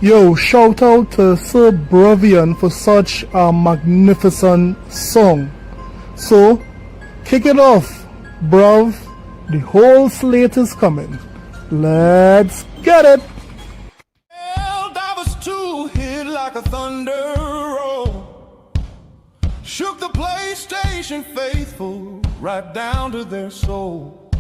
Yo, shout out to Sir Bravian for such a magnificent song. So, kick it off, bruv. The whole slate is coming. Let's get it. Divers 2 hit like a thunder roll. Shook the PlayStation faithful right down to their soul.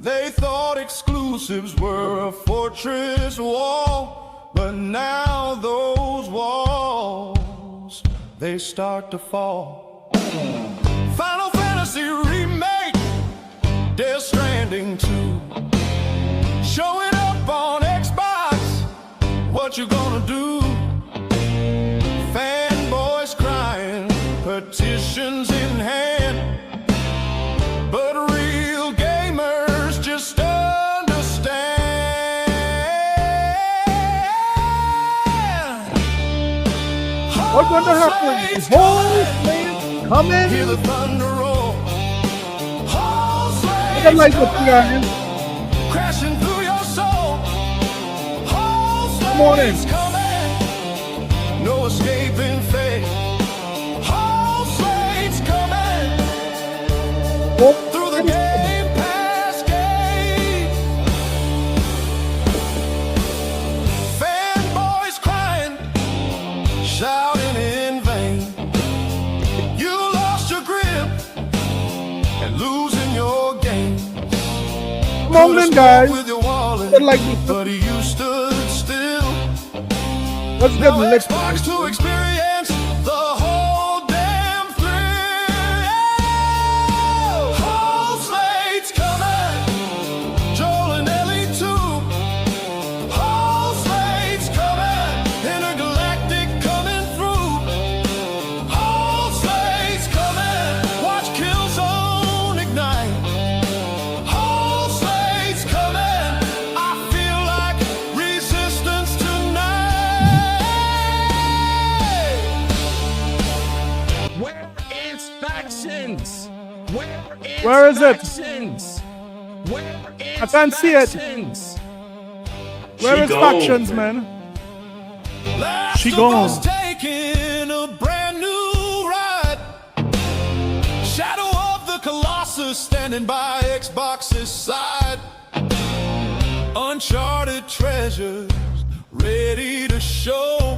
They thought exclusives were a fortress wall, but now those walls, they start to fall. Final Fantasy Remake, Death Stranding 2, showing up on Xbox, what you gonna do? Fanboys crying, petitions in hand, but real gamers just understand. What's gonna happen? The whole slate coming. Hear the thunder roll. Whole Look at like slate the guys. crashing through your soul. Whole Morning. slate's coming, no escaping fate. Whole slate's coming through the Game Pass gate. Fanboys crying, shouting in vain. You lost your grip and losing your game. Come on then, guys. With your wallet, Look like this. but you stood still. Let's get No lit. Xbox to experience the whole damn thrill. Whole slate's coming, Joel and Ellie too. Whole slate's coming, intergalactic coming through. Whole slate's coming, watch Killzone ignite. Whole slate's coming, I feel like resistance tonight. Where is factions? Where is it? Factions? Where is I can't see it. factions? Where is gone. factions, man? Last She of gone. Us taking a brand new ride. Shadow of the Colossus standing by Xbox's side. Uncharted treasures ready to show.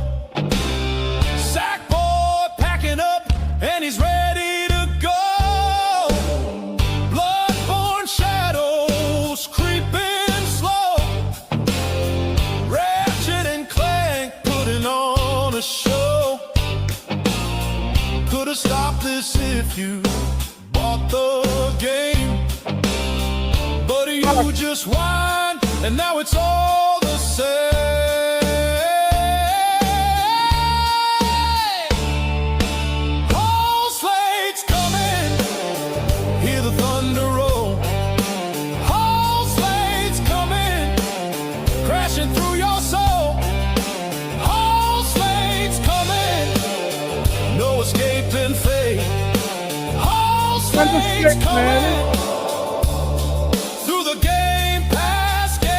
Sackboy packing up and he's ready to go. Bloodborne shadows creeping slow. Ratchet and Clank putting on a show. Could've stopped this if you bought the game, but you just whined and now it's all the same. Whole slate's coming, hear the thunder roll. Whole slate's coming, crashing through your soul. Whole slate's coming, no escaping fate. Whole That's a slate's stick, man. coming through the Game Pass gate.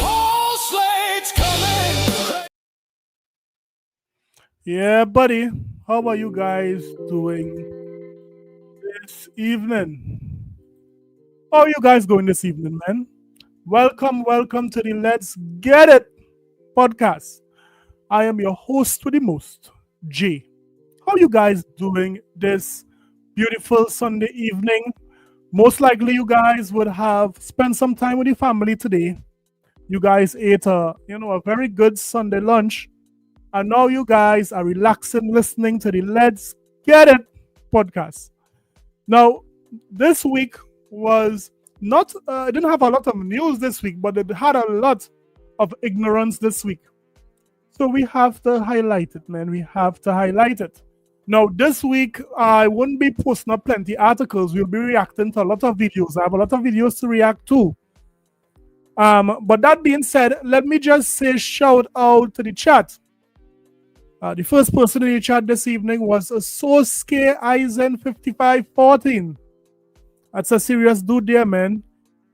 Whole slate's coming. Yeah, buddy. How are you guys doing this evening? How are you guys going this evening, man? Welcome to the Let's Get It podcast. I am your host with the most, Jay. How you guys doing this beautiful Sunday evening? Most likely you guys would have spent some time with your family today. You guys ate a very good Sunday lunch. And now you guys are relaxing listening to the Let's Get It podcast. Now, this week was not, it didn't have a lot of news this week, but it had a lot of ignorance this week. So we have to highlight it, man. We have to highlight it. Now, this week, I wouldn't be posting up plenty articles. We'll be reacting to a lot of videos. I have a lot of videos to react to. But that being said, let me just say shout out to the chat. The first person in the chat this evening was Sosuke Aizen 5514. That's a serious dude there, man.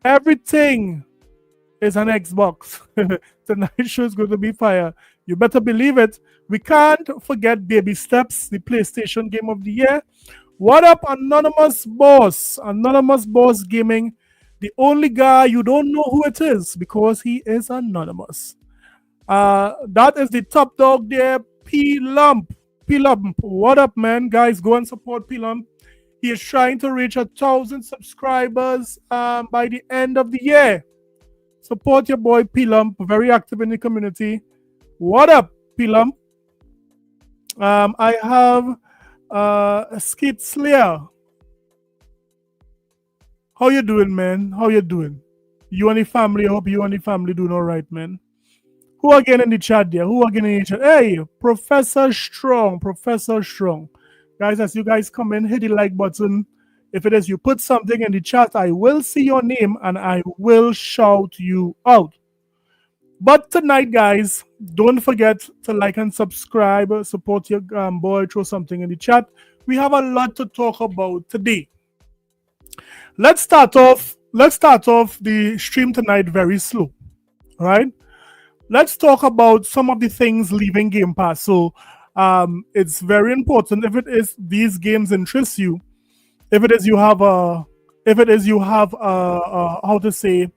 Everything is an Xbox. Tonight's show is going to be fire. You better believe it. We can't forget Baby Steps, the PlayStation Game of the Year. What up, Anonymous Boss? Anonymous Boss Gaming. The only guy you don't know who it is because he is anonymous. That is the top dog there, P Lump. P Lump, what up, man? Guys, go and support P Lump. He is trying to reach 1,000 subscribers by the end of the year. Support your boy P Lump, very active in the community. What up, P Lump? I have Skid Slayer. How you doing, man? How you doing? You and the family? I hope you and the family doing all right, man. Who again in the chat there? Who again in the chat? Hey, Professor Strong, Professor Strong. Guys, as you guys come in, hit the like button. If it is you put something in the chat, I will see your name and I will shout you out. But tonight, guys, don't forget to like and subscribe, support your boy, throw something in the chat. We have a lot to talk about today. Let's start off the stream tonight very slow. All right? Let's talk about some of the things leaving Game Pass. So it's very important if it is these games interest you. If it is you have a how to say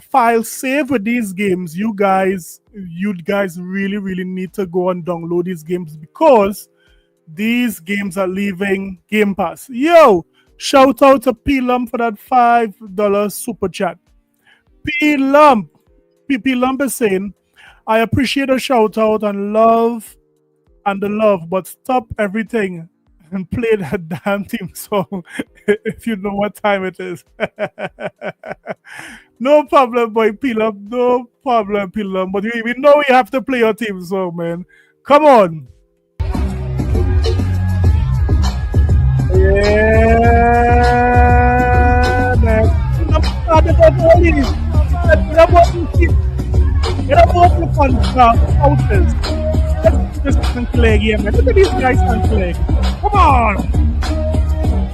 file save with these games, you guys really need to go and download these games because these games are leaving Game Pass. Yo, shout out to P Lump for that $5 super chat. P Lump is saying, I appreciate a shout out and the love, but stop everything and play that damn theme song if you know what time it is. No problem, boy, P Lump. No problem, P Lump. But we know we have to play your theme song, man. Come on. Yeah, man. I'm started up early. Get up off the houses. Let's do this and play game, man. Look at these guys and play. Come on.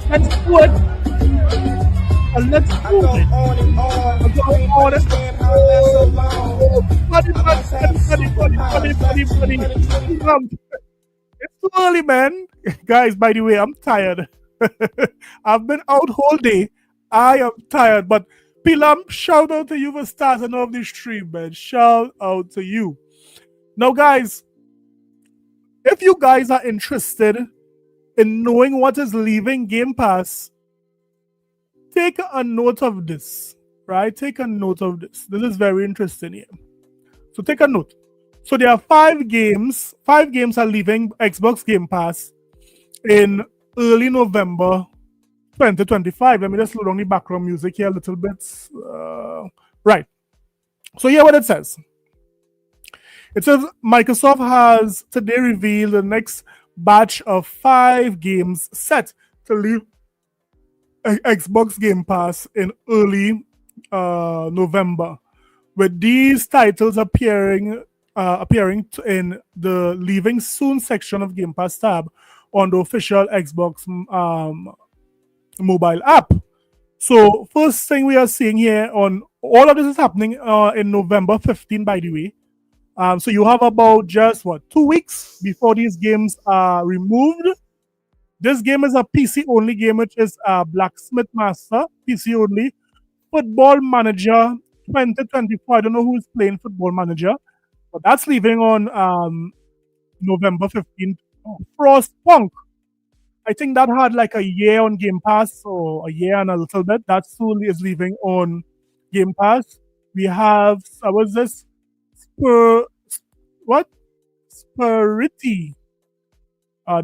Let's do it. Let's do it. Buddy. It's too early, man. Guys, by the way, I'm tired. I've been out whole day. I am tired, but Pilam, shout out to you for starting off this stream, man. Shout out to you. Now, guys, if you guys are interested in knowing what is leaving Game Pass, take a note of this, right? Take a note of this. This is very interesting here. So take a note. So there are 5 games. 5 games are leaving Xbox Game Pass in early November 2025. Let me just slow down the background music here a little bit. Right. So here what it says. It says Microsoft has today revealed the next batch of 5 games set to leave Xbox Game Pass in early November, with these titles appearing in the Leaving Soon section of Game Pass tab on the official Xbox mobile app. So first thing we are seeing here on all of this is happening in November 15, by the way. So you have about just 2 weeks before these games are removed. This game is a PC only game, which is Blacksmith Master, PC only. Football Manager 2024. I don't know who's playing Football Manager, but that's leaving on November 15th. Frostpunk. I think that had like a year on Game Pass, or a year and a little bit. That soon is leaving on Game Pass. We have, what's this? Spirity.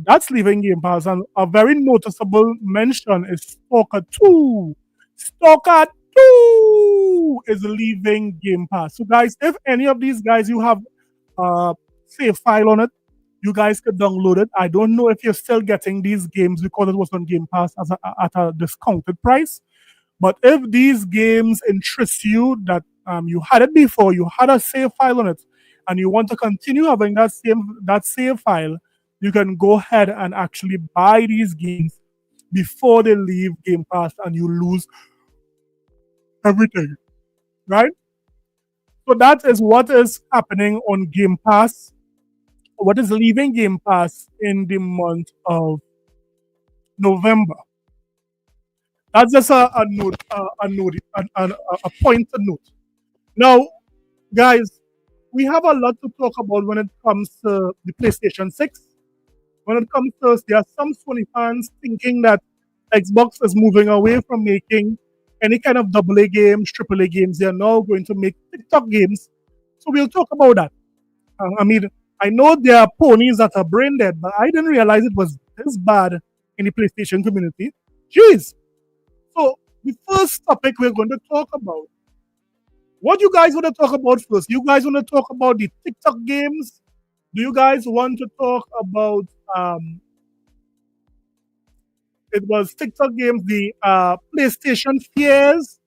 That's leaving Game Pass. And a very noticeable mention is Stalker 2. Stalker 2 is leaving Game Pass. So guys, if any of these guys you have save file on it, you guys could download it. I don't know if you're still getting these games because it was on Game Pass at a discounted price. But if these games interest you, that you had it before, you had a save file on it, and you want to continue having that save file, you can go ahead and actually buy these games before they leave Game Pass, and you lose everything, right? So that is what is happening on Game Pass. What is leaving Game Pass in the month of November. That's just a note, a point to note. Now, guys, we have a lot to talk about when it comes to the PlayStation 6. When it comes to there are some Sony fans thinking that Xbox is moving away from making any kind of AA games, AAA games. They are now going to make TikTok games. So we'll talk about that. I mean, I know there are ponies that are brain dead, but I didn't realize it was this bad in the PlayStation community. Jeez. So the first topic we're going to talk about. What you guys want to talk about first? You guys want to talk about the TikTok games? Do you guys want to talk about it was TikTok games, the PlayStation fears?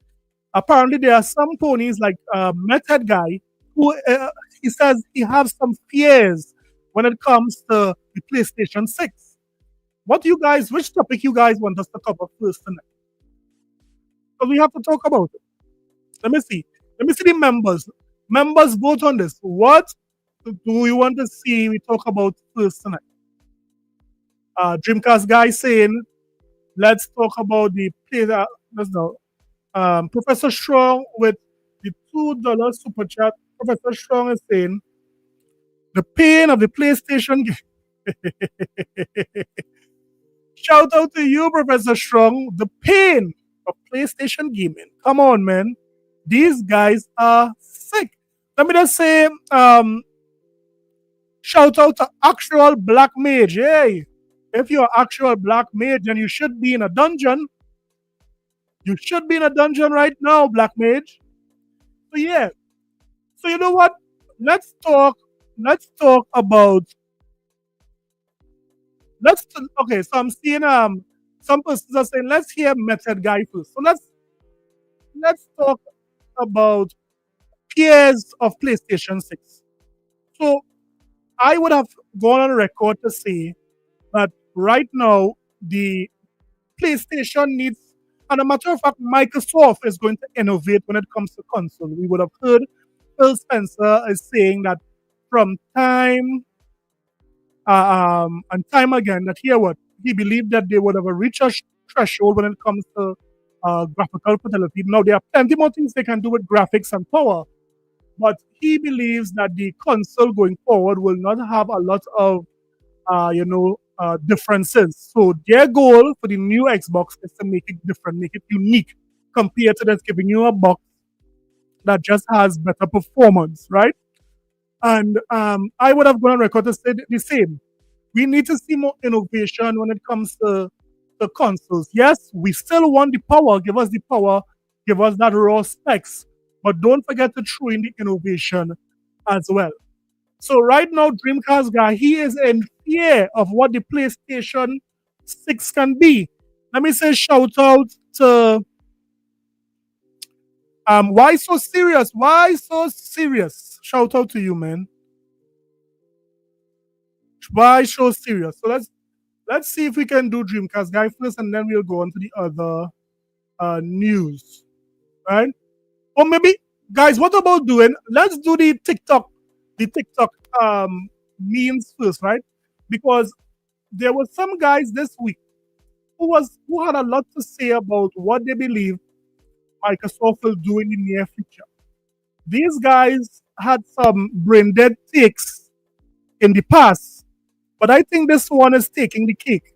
Apparently there are some ponies like Method Guy who he says he has some fears when it comes to the PlayStation 6. What do you guys, which topic you guys want us to cover first tonight? Because we have to talk about it. Let me see. Let me see the members. Members vote on this. What do you want to see we talk about first tonight? Dreamcast guy saying, let's talk about the play. Let's know. Professor Strong with the $2 super chat. Professor Strong is saying, the pain of the PlayStation game. Shout out to you, Professor Strong. The pain of PlayStation gaming. Come on, man. These guys are sick. Let me just say, shout out to actual Black Mage. Hey, if you're actual Black Mage, then you should be in a dungeon. You should be in a dungeon right now, Black Mage. So yeah. So you know what? Let's talk about okay, so I'm seeing some persons are saying let's hear Method Guy first. So let's talk about peers of PlayStation 6. So I would have gone on record to say that right now the PlayStation needs, and a matter of fact, Microsoft is going to innovate when it comes to console. We would have heard Phil Spencer is saying that from time and time again that here what he believed that they would have a richer threshold when it comes to graphical fidelity. Now there are plenty more things they can do with graphics and power, but he believes that the console going forward will not have a lot of differences. So their goal for the new Xbox is to make it different, make it unique compared to just giving you a box that just has better performance, right? And I would have gone on record to say the same. We need to see more innovation when it comes to the consoles. Yes, we still want the power. Give us the power. Give us that raw specs. But don't forget to throw in the innovation as well. So right now, Dreamcast guy, he is in fear of what the PlayStation 6 can be. Let me say shout out to why so serious? Why so serious? Shout out to you, man. Why so serious? So let's see if we can do Dreamcast guy first, and then we'll go on to the other news, right? Or maybe, guys, what about doing? Let's do the TikTok memes first, right? Because there were some guys this week who had a lot to say about what they believe Microsoft will do in the near future. These guys had some brain dead takes in the past, but I think this one is taking the cake.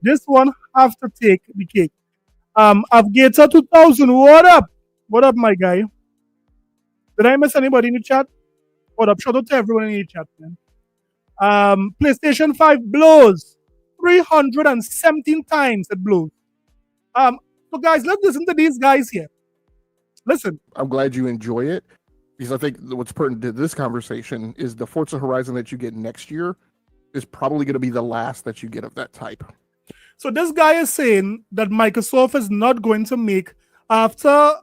This one have to take the cake. Avgator 2000, what up? What up, my guy? Did I miss anybody in the chat? What up? Shout out to everyone in the chat, man. PlayStation 5 blows 317 times it blows. So guys, let's listen to these guys here. Listen. I'm glad you enjoy it, because I think what's pertinent to this conversation is the Forza Horizon that you get next year is probably going to be the last that you get of that type. So this guy is saying that Microsoft is not going to make, after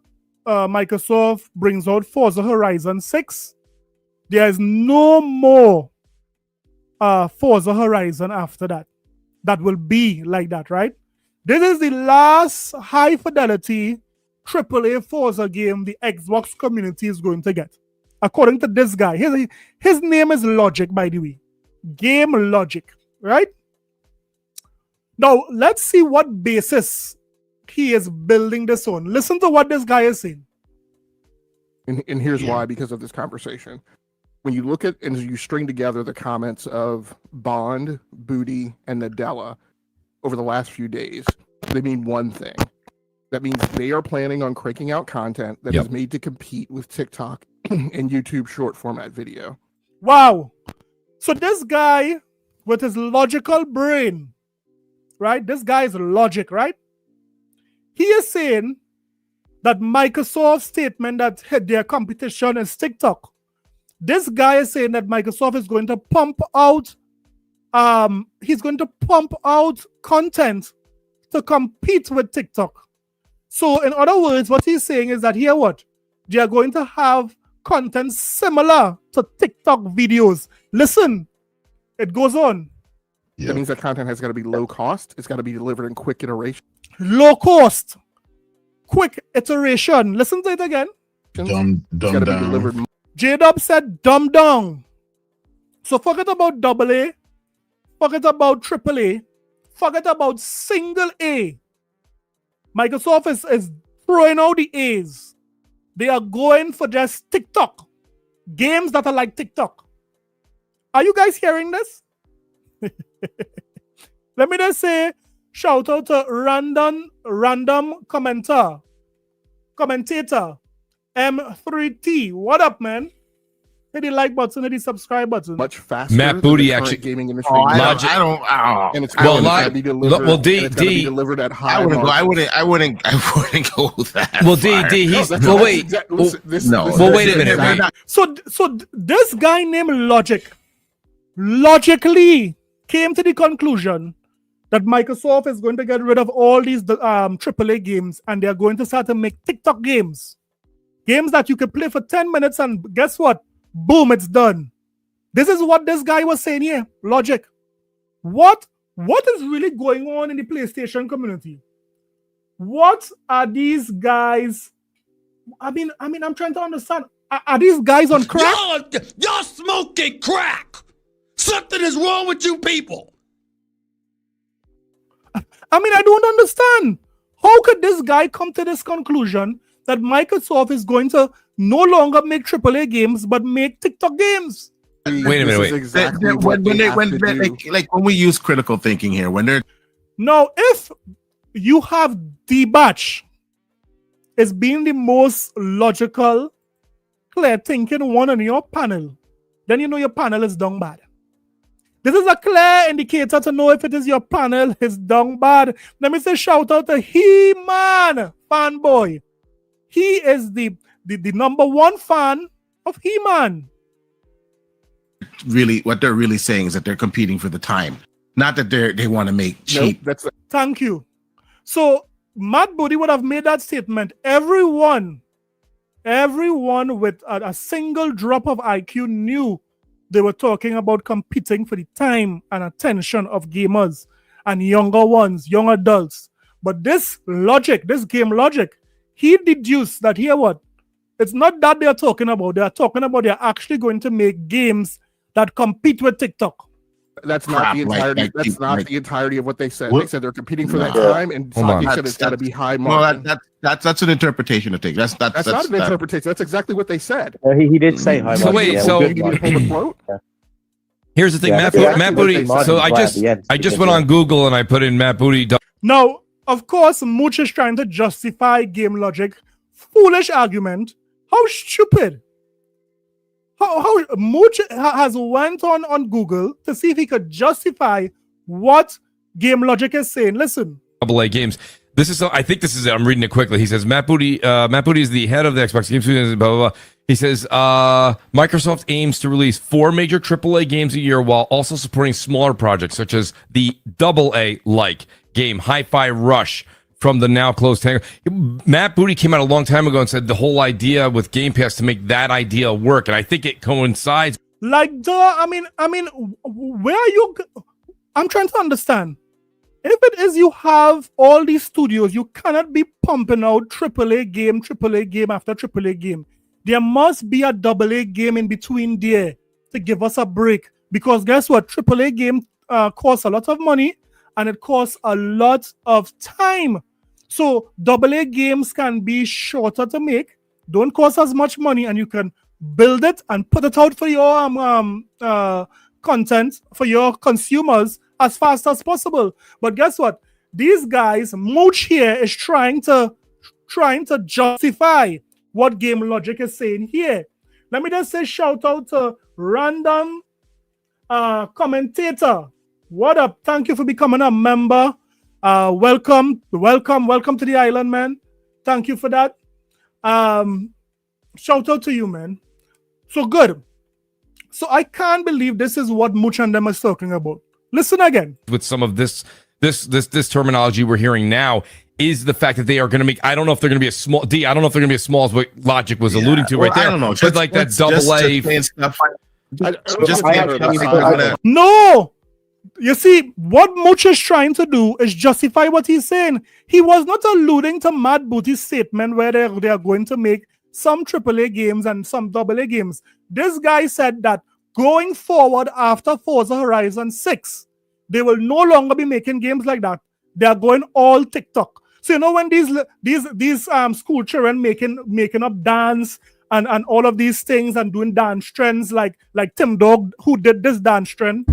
Microsoft brings out Forza Horizon 6, there is no more Forza Horizon after that. That will be like that, right? This is the last high fidelity AAA Forza game the Xbox community is going to get. according to this guy. His name is Logic, by the way. Game Logic, right? Now, let's see what basis he is building this on. Listen to what this guy is saying. And here's why, because of this conversation. When you look at and you string together the comments of Bond, Booty, and Nadella over the last few days, they mean one thing. That means they are planning on cranking out content that is made to compete with TikTok and YouTube short format video. Wow. So this guy with his logical brain, right? This guy is logic, right? He is saying that Microsoft's statement that their competition is TikTok. This guy is saying that Microsoft is going to pump out content to compete with TikTok. So in other words, what he's saying is that here what? They are going to have content similar to TikTok videos. Listen, it goes on. That means that content has got to be low cost. It's got to be delivered in quick iteration. Low cost, quick iteration. Listen to it again. Dumb down. J-Dub said dumb down. So forget about AA, forget about AAA, forget about single A. Microsoft is throwing out the A's. They are going for just TikTok. Games that are like TikTok. Are you guys hearing this? Let me just say, shout out to random commentator M3T. What up, man? Hit the like button, hit the subscribe button. Much faster. Matt Booty than the actually- current gaming industry. And it's Well, going to be delivered. well, D- and it's gotta be D- delivered at high. I wouldn't margins. go that. Well, far. he's That's well. that's Wait, exact- well, listen, this- no. this- well, this- wait a minute. this- Wait. So this guy named Logic logically came to the conclusion that Microsoft is going to get rid of all these AAA games and they're going to start to make TikTok games. Games that you can play for 10 minutes and guess what? Boom, it's done. This is what this guy was saying here. Logic. What is really going on in the PlayStation community? What are these guys? I mean, I'm trying to understand. Are these guys on crack? Y'all smoking crack. Something is wrong with you people. I mean, I don't understand. How could this guy come to this conclusion that Microsoft is going to no longer make AAA games but make TikTok games? Wait a minute, This is wait. exactly what they have to do. like when we use critical thinking here, when they're Now, if you have D-Batch as being the most logical, clear thinking one on your panel, then you know your panel is done bad. This is a clear indicator to know if it is your panel is done bad. Let me say shout out to He-Man fanboy. He is the number one fan of He-Man. really what they're really saying is that they're competing for the time, not that they want to make cheap. Nope, that's Thank you. So Matt Booty would have made that statement. Everyone with a single drop of IQ knew they were talking about competing for the time and attention of gamers and younger ones, young adults. But this game logic, he deduced that here what? It's not that they're talking about. They're talking about they're actually going to make games that compete with TikTok. That's not Crap, the like entirety. that, That's not like- the entirety of what they said. What? They said they're competing for that No. time, and Hold on. they said it's got to be high Well, margin. that's an interpretation of things. That's That's not an interpretation. That's exactly what they said. He did say high So margin, wait, yeah, so- well, You good need to margin. hold a float. Here's the thing, Yeah, Matt, yeah, Matt yeah, Booty. yeah, So yeah, I yeah, just yeah, I just yeah. went on Google and I put in Matt Booty. Now, of course, Mooch is trying to justify game logic. Foolish argument. How stupid. How Mooch has went on Google to see if he could justify what game logic is saying. Listen. AA games. This is I think this is it. I'm reading it quickly. He says Matt Booty is the head of the Xbox Games Studios, blah blah blah. He says Microsoft aims to release 4 major AAA games a year while also supporting smaller projects such as the AA like game Hi-Fi Rush from the now closed hangar. Matt Booty came out a long time ago and said the whole idea with Game Pass to make that idea work, and I think it coincides. Like, duh, I mean, where are you? I'm trying to understand. If it is you have all these studios, you cannot be pumping out AAA game after AAA game. There must be a AA game in between there to give us a break. Because guess what? AAA game costs a lot of money and it costs a lot of time. So AA games can be shorter to make, don't cost as much money, and you can build it and put it out for your content for your consumers as fast as possible. But guess what? These guys, Mooch here, is trying to justify what Game Logic is saying here. Let me just say shout out to Random Commentator. What up? Thank you for becoming a member. Welcome to the island, man. Thank you for that. Shout out to you, man. So good. So I can't believe this is what Mooch and them is talking about. Listen again. With some of this terminology we're hearing now is the fact that they are going to make. I don't know if they're going to be a small D. I don't know if they're going to be as small as what Logic was alluding to right there. I don't know. But like that AA. No. You see, what Mooch is trying to do is justify what he's saying. He was not alluding to Mad Booty's statement where they are going to make some AAA games and some AA games. This guy said that going forward after Forza Horizon 6, they will no longer be making games like that. They are going all TikTok. So you know when these school children making up dance and all of these things and doing dance trends like Tim Dog, who did this dance trend.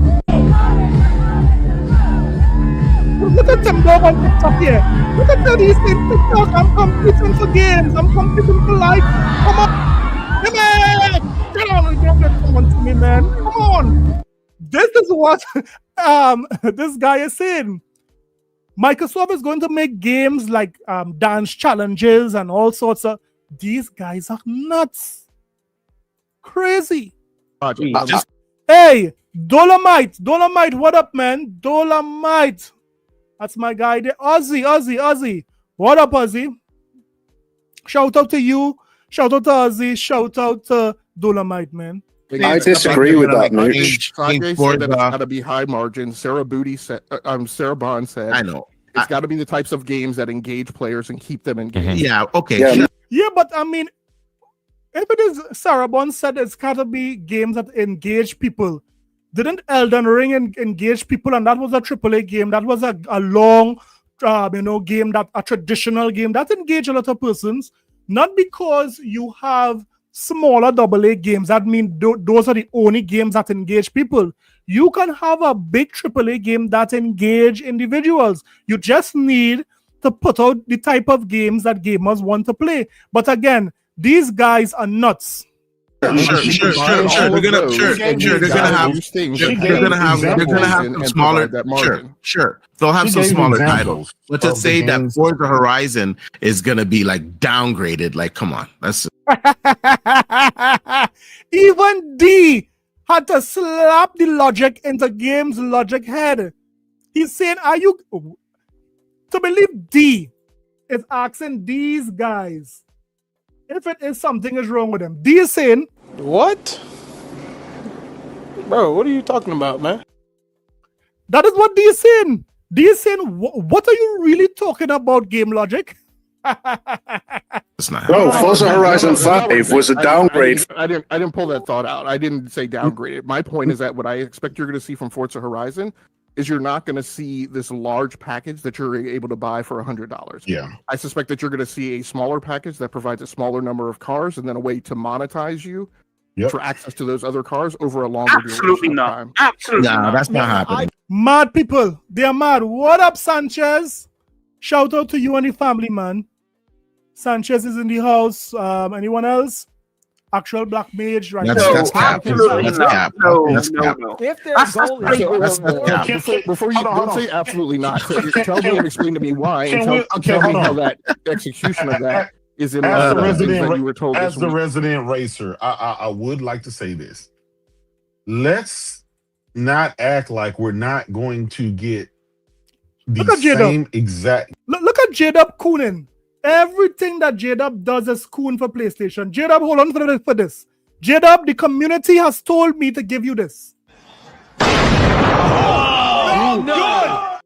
Look at Tim Dog on TikTok here. Look at these things TikTok. I'm competing for games. I'm competing for life. Come on. Come on. Get on. Come on to me, man. Come on. This is what this guy is saying. Microsoft is going to make games like dance challenges and all sorts of. These guys are nuts. Crazy. Hey, Dolomite, what up, man? Dolomite. That's my guy there. Ozzy. What up, Ozzy? Shout out to you. Shout out to Ozzy. Shout out to Dolomite, man. I disagree with that, Mooch. Sanjay said that it's got to be high margin. Sarah Bond said, I know. It's got to be the types of games that engage players and keep them engaged. Yeah, okay. Yeah, but I mean, if it is Sarah Bond said it's got to be games that engage people. Didn't Elden Ring engage people? And that was a AAA game. That was a long, game, that a traditional game that engaged a lot of persons. Not because you have smaller AA games. That means those are the only games that engage people. You can have a big AAA game that engage individuals. You just need to put out the type of games that gamers want to play. But again, these guys are nuts. Sure. They're gonna have some smaller. Sure. They'll have some smaller titles. Let's just say that Forza Horizon is gonna be like downgraded. Like, come on, that's even D had to slap the logic into Game's logic head. He's saying, "Are you to believe?" D is asking these guys if it is something is wrong with them. D is saying, "What, bro? What are you talking about, man?" That is what D is saying. D is saying, "What are you really talking about, Game Logic?" It's not. Bro, Forza Horizon 5 was a downgrade. I didn't pull that thought out. I didn't say downgrade. My point is that what I expect you're going to see from Forza Horizon is you're not going to see this large package that you're able to buy for $100. Yeah. I suspect that you're going to see a smaller package that provides a smaller number of cars and then a way to monetize you for access to those other cars over a longer Absolutely not. time. Absolutely No, not. that's not happening. Mad people, they are mad. What up, Sanchez? Shout out to you and the family, man. Sanchez is in the house. Anyone else? Actual Black Mage, right? That's cap. That's cap. No. If their goal is Before you don't say absolutely not. Tell me and explain to me why. And tell me how that execution of that is in As line with things that you were told. as the resident racer, I would like to say this. Let's not act like we're not going to get the same exact. Look at J-Dub cooning. Everything that J-Dub does is coon for PlayStation. J-Dub, hold on for this. J-Dub, the community has told me to give you this. Oh, no!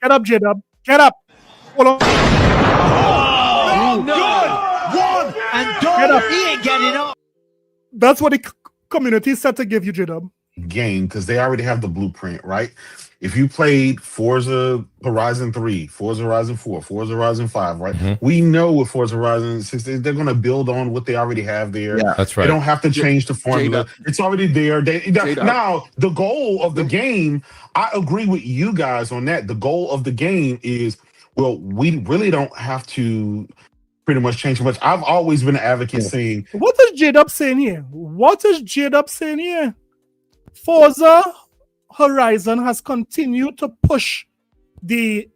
Get up, J-Dub. Get up. Hold on. Oh, no! He ain't getting up. That's what the community said to give you, J-Dub. Game because they already have the blueprint, right? If you played Forza Horizon 3, Forza Horizon 4, Forza Horizon 5, right? We know with Forza Horizon 6, they're going to build on what they already have there. Yeah, that's right. They don't have to change the formula. It's already there. Now, the goal of the game, I agree with you guys on that. The goal of the game is, well, we really don't have to pretty much change much. I've always been an advocate saying... What is J-Dub saying here? Forza Horizon has continued to push the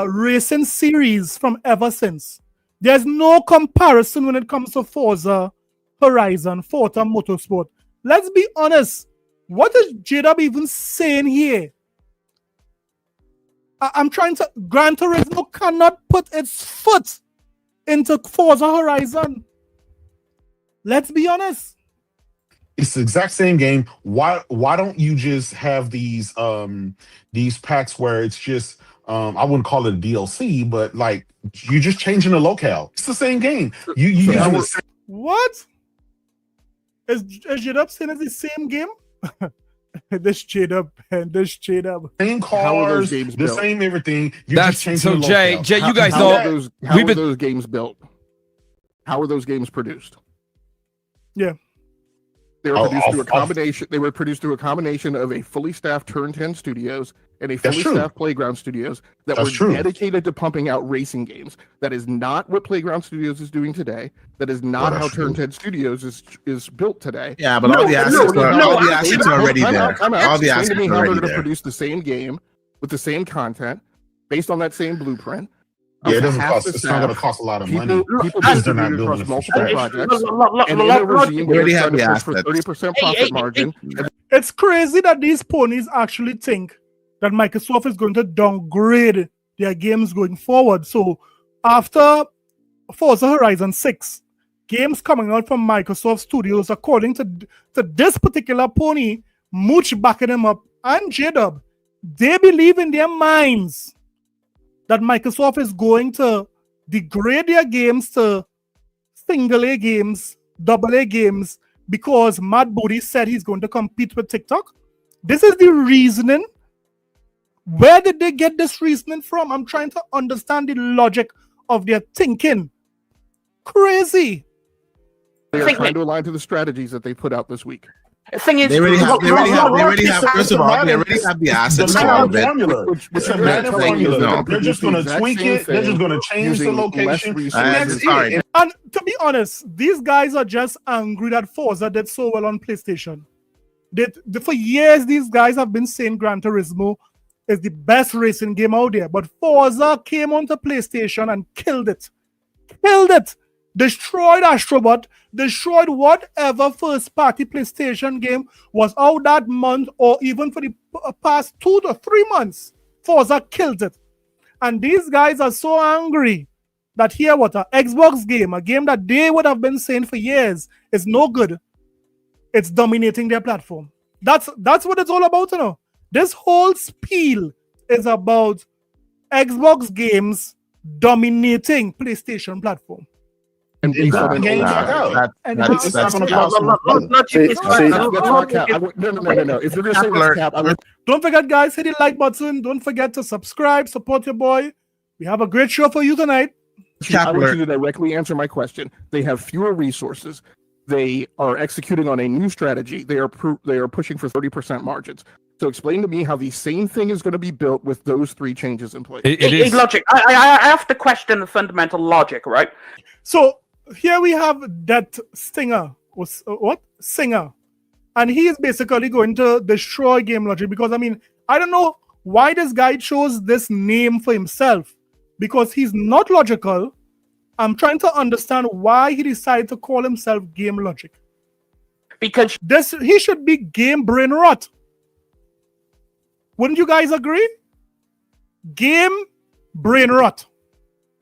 racing series from ever since. There's no comparison when it comes to Forza Horizon, Forza Motorsport. Let's be honest. What is J-Dub even saying here? I'm trying to... Gran Turismo cannot put its foot into Forza Horizon. Let's be honest. It's the exact same game. Why don't you just have these packs where it's just I wouldn't call it a DLC, but like you're just changing the locale. It's the same game. You using the same. What? Is J-Dub saying it's the same game? This J-Dub and this J-Dub. Same cars, the same everything. That's so Jay, you guys know how are those games built? How are those games produced? Yeah. They were produced through a combination. They were produced through a combination of a fully staffed Turn 10 Studios and a fully staffed Playground Studios that were dedicated to pumping out racing games. That is not what Playground Studios is doing today. That is not how Turn 10 Studios is built today. Yeah, but all the assets are already there. All the assets are already there. How they're going to produce the same game with the same content based on that same blueprint. Yeah, it doesn't cost. It's not going to cost a lot of money because they're not building multiple projects. And in a regime where they're trying to push for 30% profit margin. It's crazy that these ponies actually think that Microsoft is going to downgrade their games going forward. So after Forza Horizon 6, games coming out from Microsoft Studios, according to this particular pony, Mooch backing them up, and J-Dub, they believe in their minds that Microsoft is going to degrade their games to single A games, double A games, because Matt Booty said he's going to compete with TikTok. This is the reasoning. Where did they get this reasoning from? I'm trying to understand the logic of their thinking. Crazy. They are trying to align to the strategies that they put out this week. The thing is, they already have. First of all, they already have the assets for all of it. It's a Madden formula. They're just going to tweak it. They're just going to change the location. And to be honest, these guys are just angry that Forza did so well on PlayStation. For years, these guys have been saying Gran Turismo is the best racing game out there, but Forza came onto PlayStation and killed it. Destroyed Astrobot, destroyed whatever first-party PlayStation game was out that month or even for the past 2 to 3 months. Forza killed it. And these guys are so angry that here what an Xbox game, a game that they would have been saying for years is no good. It's dominating their platform. That's what it's all about, you know. This whole spiel is about Xbox games dominating PlayStation platform. And based on the game back out. It's not going to cost No. If you're going to say that's cap, don't forget, guys, hit the like button. Don't forget to subscribe, support your boy. We have a great show for you tonight. I want you to directly answer my question. They have fewer resources. They are executing on a new strategy. They are pushing for 30% margins. So explain to me how the same thing is going to be built with those 3 changes in place. It is logic. I have to question the fundamental logic, right? So here we have that Singer, and he is basically going to destroy game logic because, I mean, I don't know why this guy chose this name for himself because he's not logical. I'm trying to understand why he decided to call himself Game Logic. Because he should be Game Brain Rot. Wouldn't you guys agree? Game Brain Rot.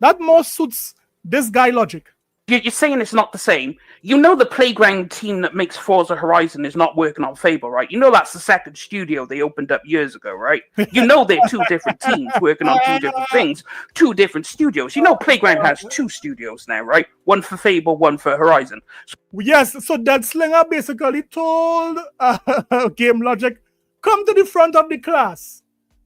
That more suits this guy logic. You're saying it's not the same. You know the Playground team that makes Forza Horizon is not working on Fable, right? You know that's the second studio they opened up years ago, right? You know they're two different teams working on two different things, two different studios. You know Playground has two studios now, right? One for Fable, one for Horizon. Yes, so Dead Slinger basically told Game Logic, come to the front of the class.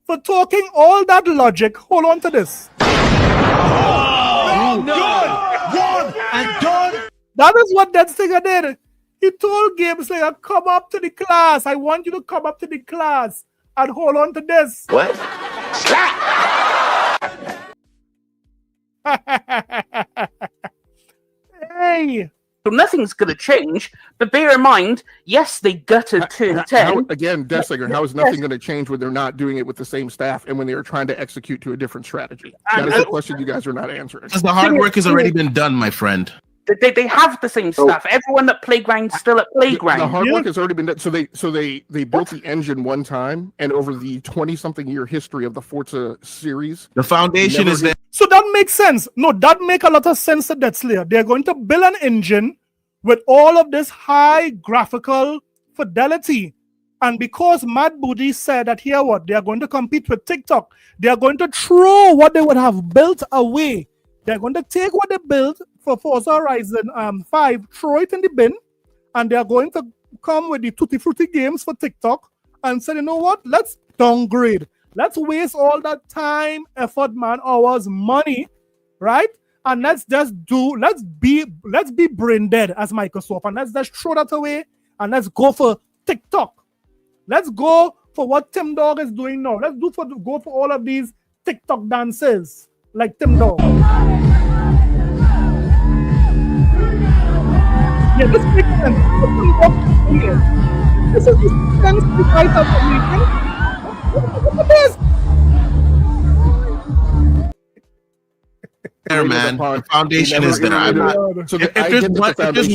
For talking all that logic, hold on to this. Oh, good! One and done! That is what Dead Slinger did. He told Game Slinger, come up to the class. I want you to come up to the class and hold on to this. What? Hey. So nothing's going to change, but bear in mind, yes, they gutted Turn 10. Again, Death Slinger, how is nothing going to change when they're not doing it with the same staff and when they are trying to execute to a different strategy? That is the question you guys are not answering. Because the hard work has already been done, my friend. They have the same staff. Everyone at Playground's still at Playground. The hard work has already been done. So they built the engine one time, and over the 20-something year history of the Forza series, the foundation is there. So that makes sense. No, that makes a lot of sense to Death Slayer. They're going to build an engine with all of this high graphical fidelity. And because Mad Booty said that here what they are going to compete with TikTok, they are going to throw what they would have built away. They're going to take what they built for Forza Horizon 5, throw it in the bin, and they are going to come with the Tutti Frutti games for TikTok and say, you know what, let's downgrade. Let's waste all that time, effort, man hours, money, right? And let's be brain dead as Microsoft, and let's just throw that away and let's go for TikTok. Let's go for what Tim Dog is doing now. Let's go for all of these TikTok dances like Tim Dog. Yeah, this makes sense. This is the sense the guys are making. Look at this. There, man. The foundation is there. I'm not. So If there's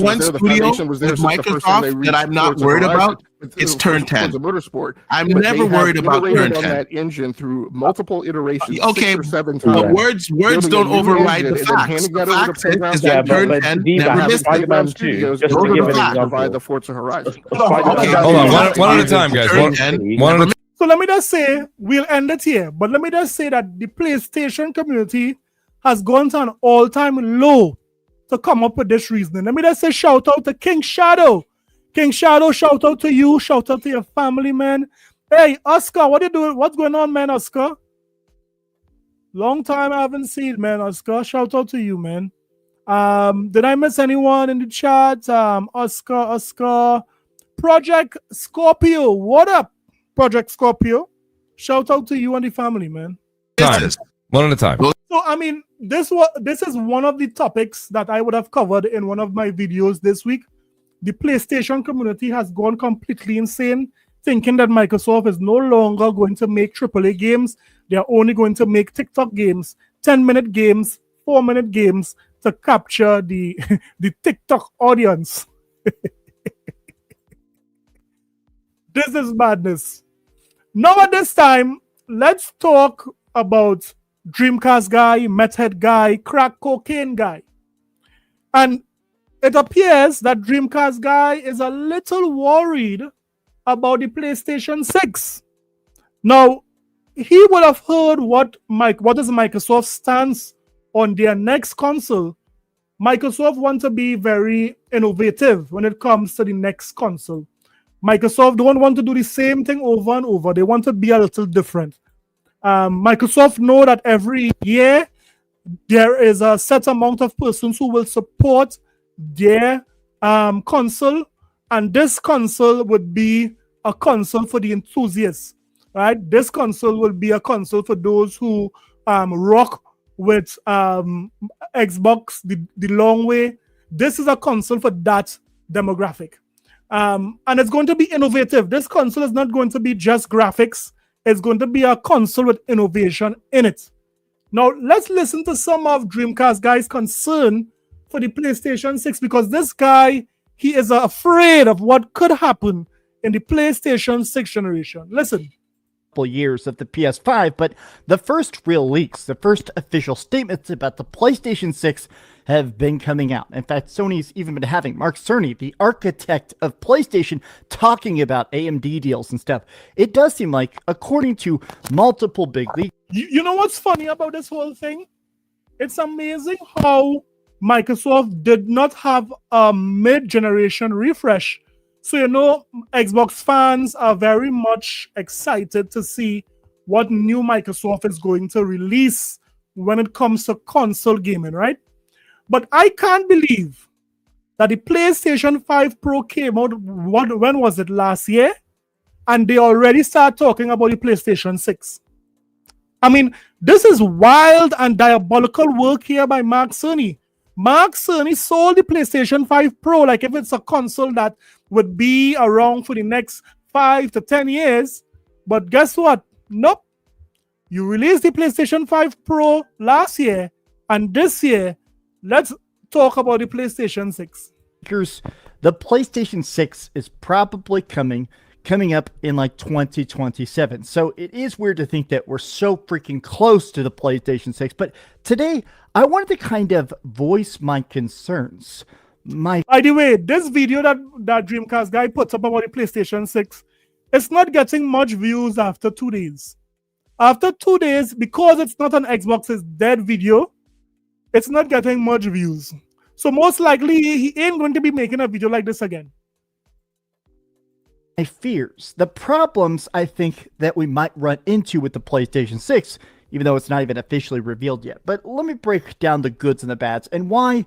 one studio with Microsoft that I'm not worried about, it's Turn 10. Motorsport. I'm never worried about Turn 10. On that engine through multiple iterations. Okay, 6 or 7 but times. words don't override the facts. The fact is that Turn 10 never missed it. Those are the facts. Provide the Forza Horizon. Okay, hold on, one at a time, guys. One at a time. So let me just say, we'll end it here. But let me just say that the PlayStation community has gone to an all-time low to come up with this reasoning. Let me just say shout out to King Shadow. King Shadow, shout out to you. Shout out to your family, man. Hey, Oscar, what you doing? What's going on, man, Oscar? Long time I haven't seen, man, Oscar. Shout out to you, man. Did I miss anyone in the chat? Oscar. Project Scorpio. What up, Project Scorpio? Shout out to you and the family, man. One at a time. So, I mean, this is one of the topics that I would have covered in one of my videos this week. The PlayStation community has gone completely insane, thinking that Microsoft is no longer going to make AAA games. They are only going to make TikTok games, 10-minute games, 4-minute games to capture the TikTok audience. This is madness. Now at this time, let's talk about Dreamcast guy, meth head guy, crack cocaine guy. And it appears that Dreamcast guy is a little worried about the PlayStation 6. Now, he would have heard what is Microsoft's stance on their next console. Microsoft wants to be very innovative when it comes to the next console. Microsoft don't want to do the same thing over and over. They want to be a little different. Microsoft know that every year there is a set amount of persons who will support their console, and this console would be a console for the enthusiasts, right? This console will be a console for those who rock with Xbox the long way. This is a console for that demographic, and it's going to be innovative. This console is not going to be just graphics. It's going to be a console with innovation in it. Now, let's listen to some of Dreamcast guy's concern for the PlayStation 6, because this guy, he is afraid of what could happen in the PlayStation 6 generation. Listen. multiple years of the PS5, but the first real leaks, the first official statements about the PlayStation 6 have been coming out. In fact, Sony's even been having Mark Cerny, the architect of PlayStation, talking about AMD deals and stuff. It does seem like, according to multiple big leaks. You know what's funny about this whole thing? It's amazing how Microsoft did not have a mid-generation refresh. So, Xbox fans are very much excited to see what new Microsoft is going to release when it comes to console gaming, right? But I can't believe that the PlayStation 5 Pro came out, when was it, last year? And they already start talking about the PlayStation 6. I mean, this is wild and diabolical work here by Mark Cerny. Mark Cerny sold the PlayStation 5 Pro like if it's a console that would be around for the next 5 to 10 years. But guess what? Nope. You released the PlayStation 5 Pro last year, and this year, let's talk about the PlayStation 6. The PlayStation 6 is probably coming up in like 2027. So it is weird to think that we're so freaking close to the PlayStation 6. But today, I wanted to kind of voice my concerns. By the way, this video that Dreamcast guy puts up about the PlayStation 6, it's not getting much views after 2 days. After 2 days, because it's not an Xbox's dead video, it's not getting much views. So most likely, he ain't going to be making a video like this again. My fears, the problems I think that we might run into with the PlayStation 6, even though it's not even officially revealed yet. But let me break down the goods and the bads and why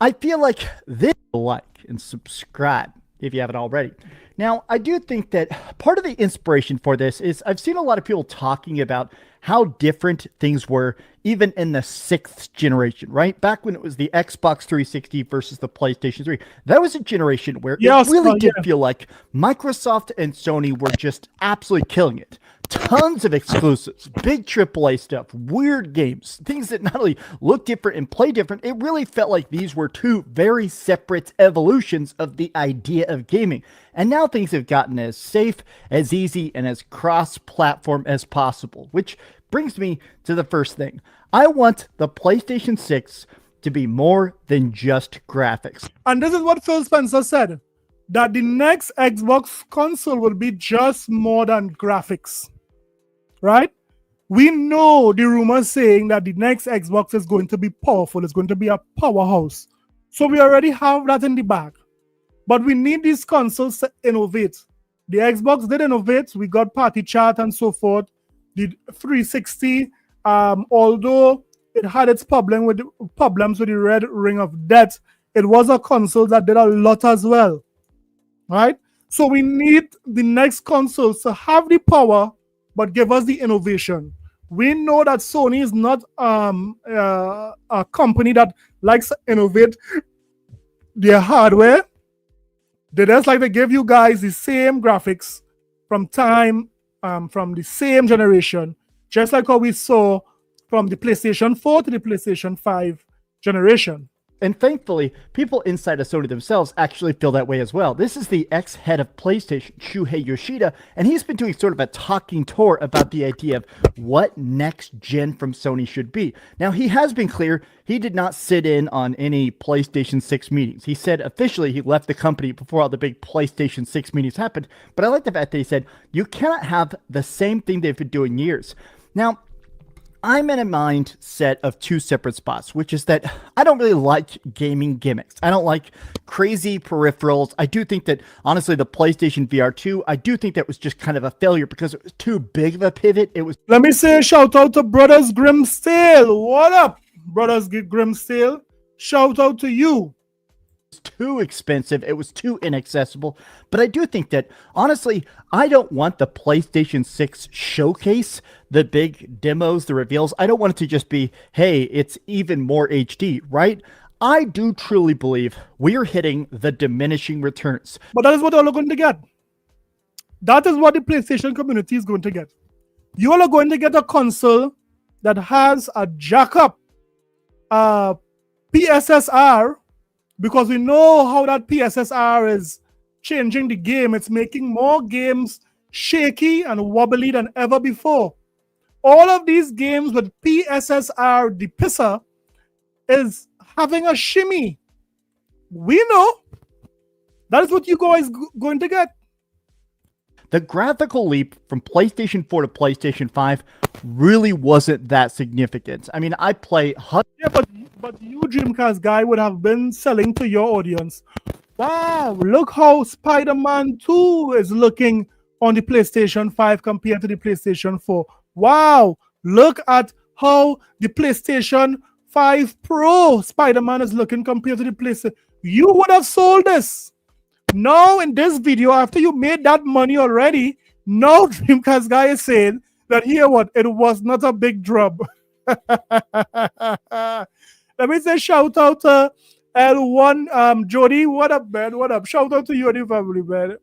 I feel like this. Like and subscribe if you haven't already. Now, I do think that part of the inspiration for this is I've seen a lot of people talking about how different things were even in the 6th generation, right? Back when it was the Xbox 360 versus the PlayStation 3. That was a generation where it really did feel like Microsoft and Sony were just absolutely killing it. Tons of exclusives, big AAA stuff, weird games, things that not only look different and play different, it really felt like these were two very separate evolutions of the idea of gaming. And now things have gotten as safe, as easy, and as cross-platform as possible, which brings me to the first thing. I want the PlayStation 6 to be more than just graphics. And this is what Phil Spencer said, that the next Xbox console will be just more than graphics. Right? We know the rumors saying that the next Xbox is going to be powerful, it's going to be a powerhouse. So we already have that in the bag. But we need these consoles to innovate. The Xbox did innovate. We got party chat and so forth. The 360, although it had its problems with the red ring of death, it was a console that did a lot as well. Right? So we need the next consoles to have the power but give us the innovation. We know that Sony is not a company that likes to innovate their hardware. They just like to give you guys the same graphics from the same generation, just like how we saw from the PlayStation 4 to the PlayStation 5 generation. And thankfully, people inside of Sony themselves actually feel that way as well. This is the ex-head of PlayStation, Shuhei Yoshida, and he's been doing sort of a talking tour about the idea of what next gen from Sony should be. Now, he has been clear he did not sit in on any PlayStation 6 meetings. He said officially he left the company before all the big PlayStation 6 meetings happened, but I like the fact that he said, you cannot have the same thing they've been doing years. Now, I'm in a mindset of two separate spots, which is that I don't really like gaming gimmicks. I don't like crazy peripherals. I do think that, honestly, the PlayStation VR 2, I do think that was just kind of a failure because it was too big of a pivot. It was. Let me say a shout out to Brothers Grimstale. What up, Brothers Grimstale? Shout out to you. Too expensive. It was too inaccessible. But I do think that, honestly, I don't want the PlayStation 6 showcase, the big demos, the reveals. I don't want it to just be, hey, it's even more HD, right? I do truly believe we're hitting the diminishing returns. But that is what all are going to get. That is what the PlayStation community is going to get. You all are going to get a console that has a jack-up PSSR, because we know how that PSSR is changing the game. It's making more games shaky and wobbly than ever before. All of these games with PSSR, the pisser, is having a shimmy. We know that is what you guys going to get. The graphical leap from PlayStation 4 to PlayStation 5 really wasn't that significant. I mean, I play... Yeah, but you, Dreamcast guy, would have been selling to your audience. Wow, look how Spider-Man 2 is looking on the PlayStation 5 compared to the PlayStation 4. Wow, look at how the PlayStation 5 Pro Spider-Man is looking compared to the PlayStation. You would have sold this. Now in this video, after you made that money already, now Dreamcast guy is saying that here what? It was not a big drop. Let me say shout out to L1 Jody. What up, man? What up? Shout out to you and your family, man.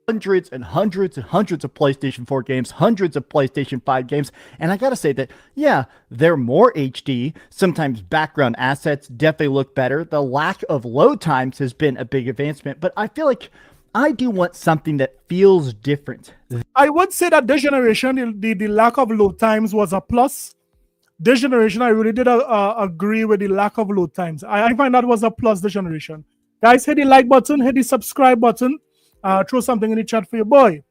Hundreds and hundreds and hundreds of PlayStation 4 games, hundreds of PlayStation 5 games, and I gotta say that, yeah, they're more HD, sometimes background assets definitely look better, the lack of load times has been a big advancement, but I feel like I do want something that feels different. I would say that this generation, the lack of load times was a plus. This generation, I really did agree with the lack of load times. I find that was a plus this generation. Guys, hit the like button, hit the subscribe button. Throw something in the chat for your boy.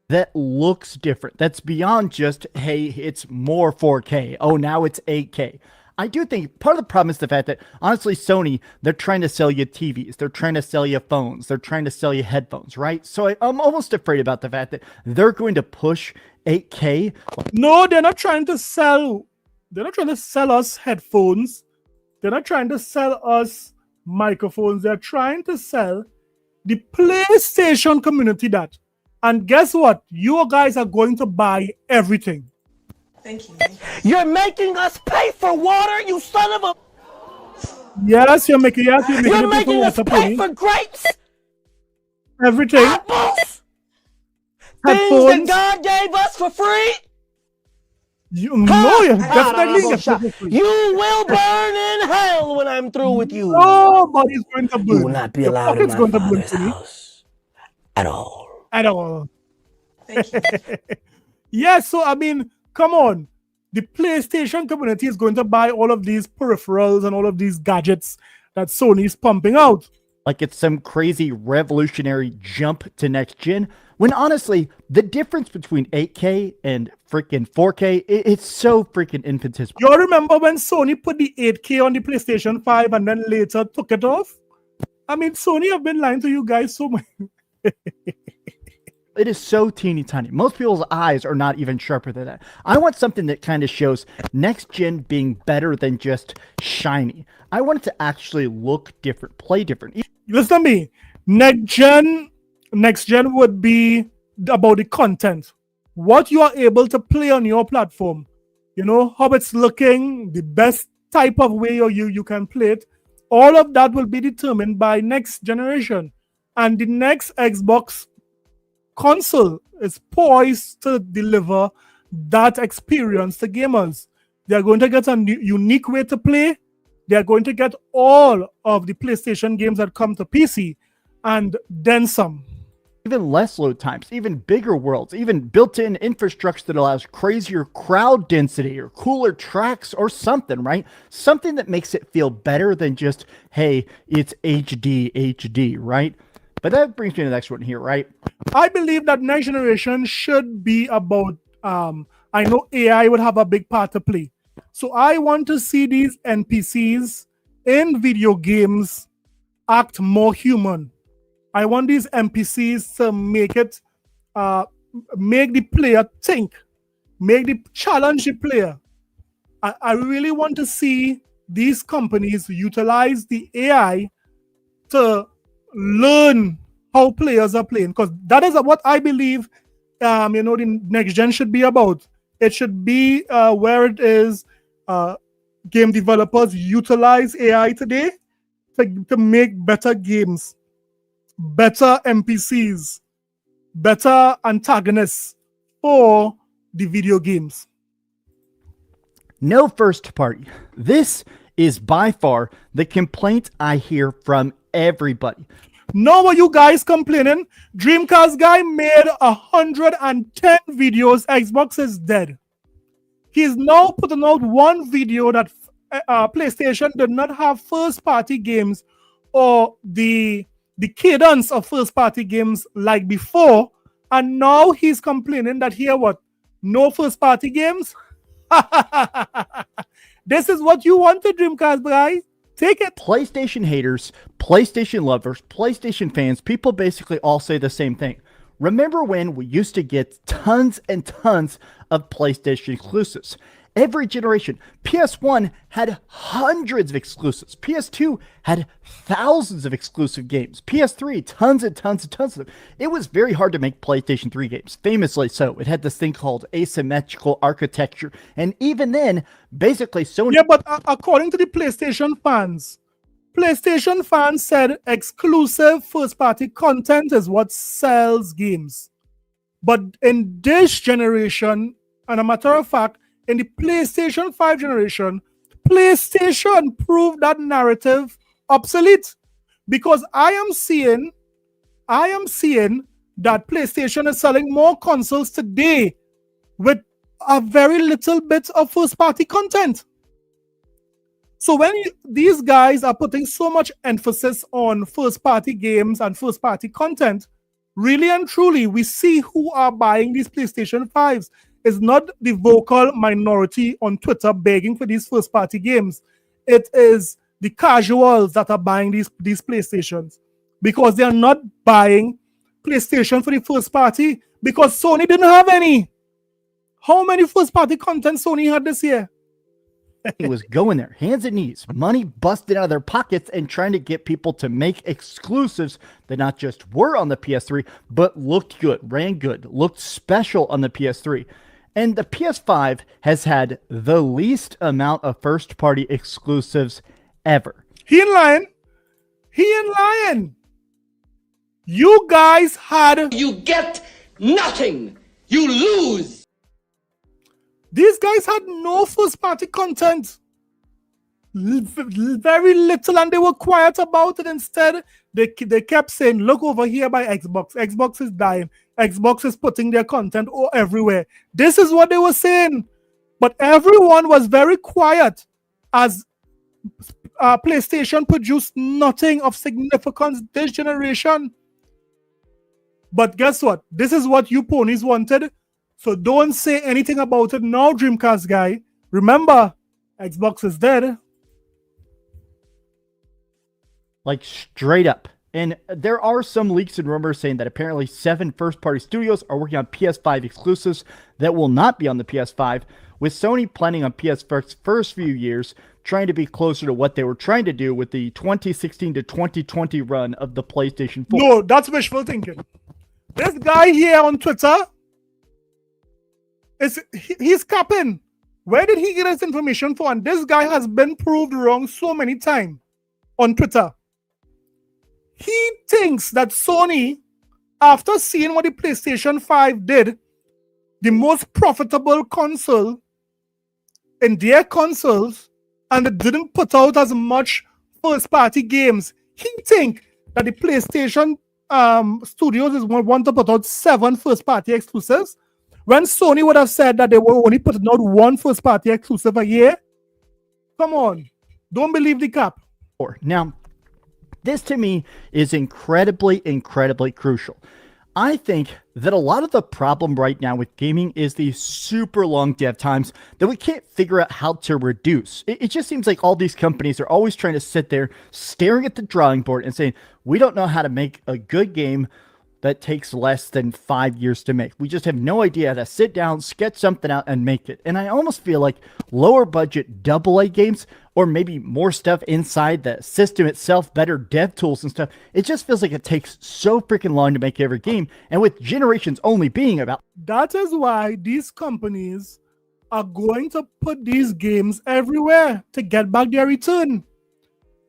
That looks different. That's beyond just, hey, it's more 4K. Oh, now it's 8K. I do think part of the problem is the fact that, honestly, Sony, they're trying to sell you TVs. They're trying to sell you phones. They're trying to sell you headphones, right? So I'm almost afraid about the fact that they're going to push 8K. No, they're not trying to sell. They're not trying to sell us headphones. They're not trying to sell us microphones. They're trying to sell the PlayStation community that. And guess what? You guys are going to buy everything. Thank you. You're making us pay for water, you son of a... Yes, you're making us pay for grapes! Everything. Apples! Things that God gave us for free! No, you're definitely you will burn in hell when I'm through with you. Nobody's going to burn. You will not be allowed in my father's house. At all. At all. Thank you. Yeah, so I mean, come on. The PlayStation community is going to buy all of these peripherals and all of these gadgets that Sony is pumping out. Like it's some crazy revolutionary jump to next gen, when honestly, the difference between 8K and freaking 4K, it's so freaking infinitesimal. You all remember when Sony put the 8K on the PlayStation 5 and then later took it off? I mean, Sony have been lying to you guys so much. It is so teeny tiny. Most people's eyes are not even sharper than that. I want something that kind of shows next gen being better than just shiny. I want it to actually look different, play different. Listen to me. Next gen would be about the content. What you are able to play on your platform. You know, how it's looking, the best type of way you can play it. All of that will be determined by next generation. And the next Xbox console is poised to deliver that experience to gamers. They are going to get a unique way to play. They are going to get all of the PlayStation games that come to PC and then some. Even less load times, even bigger worlds, even built-in infrastructure that allows crazier crowd density or cooler tracks or something, right? Something that makes it feel better than just, hey, it's HD, right? But that brings me to the next one here, right? I believe that next generation should be about, I know AI would have a big part to play. So I want to see these NPCs in video games act more human. I want these NPCs to make it, make the player think, challenge the player. I really want to see these companies utilize the AI to learn how players are playing, because that is what I believe the next gen should be about. It should be where it is game developers utilize AI today to make better games, better NPCs, better antagonists for the video games. No first party. This is by far the complaint I hear from everybody. Now are you guys complaining? Dreamcast guy made 110 videos. Xbox is dead. He's now putting out one video that PlayStation did not have first-party games or the cadence of first-party games like before, and now he's complaining that here what? No first-party games? This is what you wanted, Dreamcast guys. Take it. PlayStation haters, PlayStation lovers, PlayStation fans, people basically all say the same thing. Remember when we used to get tons and tons of PlayStation exclusives? Every generation. PS1 had hundreds of exclusives. PS2 had thousands of exclusive games. PS3, tons and tons and tons of them. It was very hard to make PlayStation 3 games. Famously so. It had this thing called asymmetrical architecture. And even then, basically Sony... Yeah, but according to the PlayStation fans said exclusive first-party content is what sells games. But in this generation, and a matter of fact, in the PlayStation 5 generation, PlayStation proved that narrative obsolete. Because I am seeing that PlayStation is selling more consoles today with a very little bit of first-party content. So when these guys are putting so much emphasis on first-party games and first-party content, really and truly, we see who are buying these PlayStation 5s. It's not the vocal minority on Twitter begging for these first-party games. It is the casuals that are buying these PlayStations, because they are not buying PlayStation for the first party because Sony didn't have any. How many first-party content Sony had this year? He was going there, hands and knees, money busted out of their pockets and trying to get people to make exclusives that not just were on the PS3, but looked good, ran good, looked special on the PS3. And the PS5 has had the least amount of first-party exclusives ever. He ain't lying. You guys had... You get nothing. You lose. These guys had no first-party content. Very little, and they were quiet about it. Instead, they kept saying, look over here by Xbox. Xbox is dying. Xbox is putting their content everywhere. This is what they were saying. But everyone was very quiet as PlayStation produced nothing of significance this generation. But guess what? This is what you ponies wanted. So don't say anything about it now, Dreamcast guy. Remember, Xbox is dead. Like straight up. And there are some leaks and rumors saying that apparently 7 first-party studios are working on PS5 exclusives that will not be on the PS5, with Sony planning on PS5's first few years trying to be closer to what they were trying to do with the 2016 to 2020 run of the PlayStation 4. No, that's wishful thinking. This guy here on Twitter, he's capping. Where did he get his information from? And this guy has been proved wrong so many times on Twitter. He thinks that Sony, after seeing what the PlayStation 5 did, the most profitable console in their consoles, and it didn't put out as much first-party games, he thinks that the PlayStation studios want to put out 7 first-party exclusives, when Sony would have said that they were only putting out 1 first-party exclusive a year. Come on. Don't believe the cap. Now, this to me is incredibly, incredibly crucial. I think that a lot of the problem right now with gaming is the super long dev times that we can't figure out how to reduce. It just seems like all these companies are always trying to sit there staring at the drawing board and saying, we don't know how to make a good game that takes less than 5 years to make. We just have no idea how to sit down, sketch something out, and make it. And I almost feel like lower budget AA games, or maybe more stuff inside the system itself, better dev tools and stuff, it just feels like it takes so freaking long to make every game. And with generations only being about... That is why these companies are going to put these games everywhere to get back their return.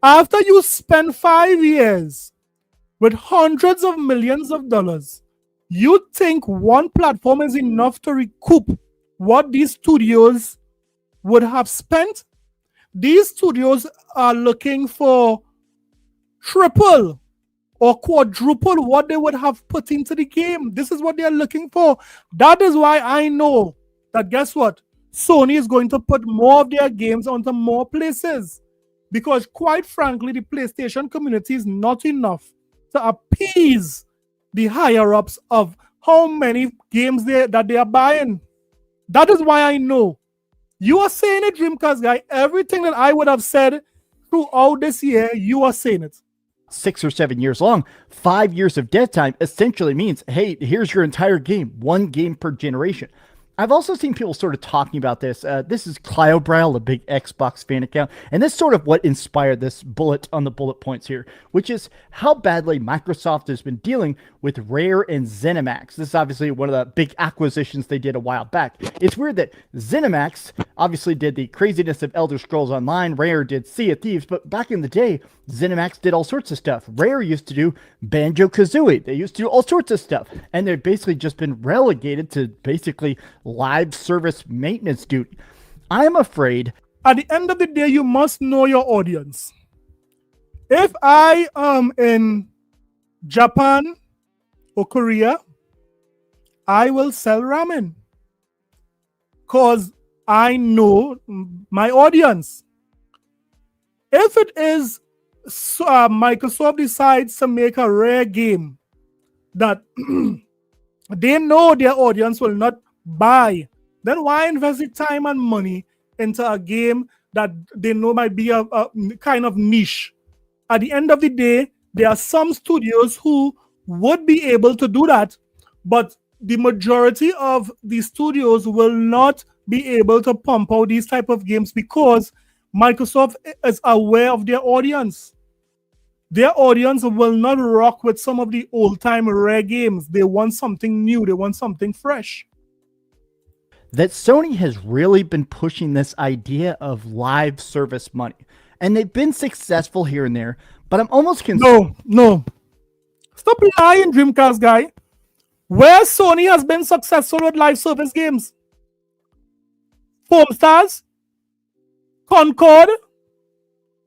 After you spend 5 years with hundreds of millions of dollars, you think one platform is enough to recoup what these studios would have spent? These studios are looking for triple or quadruple what they would have put into the game. This is what they're looking for. That is why I know that, guess what? Sony is going to put more of their games onto more places. Because quite frankly, the PlayStation community is not enough to appease the higher-ups of how many games that they are buying. That is why I know. You are saying it, Dreamcast guy. Everything that I would have said throughout this year, you are saying it. 6 or 7 years long, 5 years of dev time essentially means, hey, here's your entire game, one game per generation. I've also seen people sort of talking about this. This is Clyobrile, a big Xbox fan account, and this is sort of what inspired this bullet on the bullet points here, which is how badly Microsoft has been dealing with Rare and ZeniMax. This is obviously one of the big acquisitions they did a while back. It's weird that ZeniMax obviously did the craziness of Elder Scrolls Online, Rare did Sea of Thieves, but back in the day, ZeniMax did all sorts of stuff. Rare used to do Banjo-Kazooie. They used to do all sorts of stuff, and they've basically just been relegated to basically live service maintenance duty. I am afraid. At the end of the day, you must know your audience. If I am in Japan or Korea, I will sell ramen. Because I know my audience. If it is Microsoft decides to make a Rare game that they know their audience will not buy, then why invest the time and money into a game that they know might be a kind of niche? At the end of the day, there are some studios who would be able to do that, but the majority of the studios will not be able to pump out these type of games because Microsoft is aware of their audience. Their audience will not rock with some of the old-time Rare games. They want something new. They want something fresh. That Sony has really been pushing this idea of live service money. And they've been successful here and there, but I'm almost concerned. No. Stop lying, Dreamcast guy. Where Sony has been successful with live service games? Foam Stars? Concord?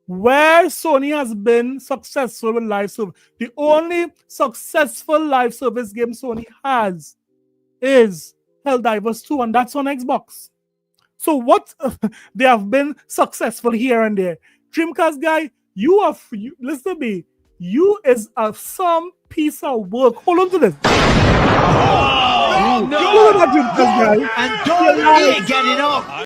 Where Sony has been successful with live service. The only successful live service game Sony has is Helldivers 2, and that's on Xbox. So what they have been successful here and there. Dreamcast guy, listen to me. You is some piece of work. Hold on to this. Oh, no. Hold on to Dreamcast guy. And don't get it up.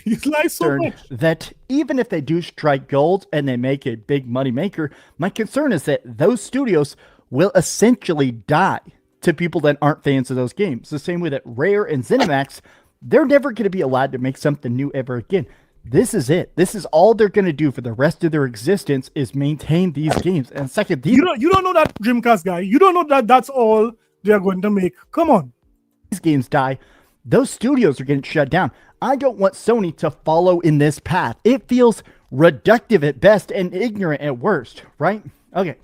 He's like so much. That even if they do strike gold and they make a big money maker, my concern is that those studios will essentially die to people that aren't fans of those games. The same way that Rare and ZeniMax, they're never going to be allowed to make something new ever again. This is it. This is all they're going to do for the rest of their existence is maintain these games. And second, you don't know that, Dreamcast guy. You don't know that that's all they're going to make. Come on. These games die. Those studios are getting shut down. I don't want Sony to follow in this path. It feels reductive at best and ignorant at worst, right? Okay.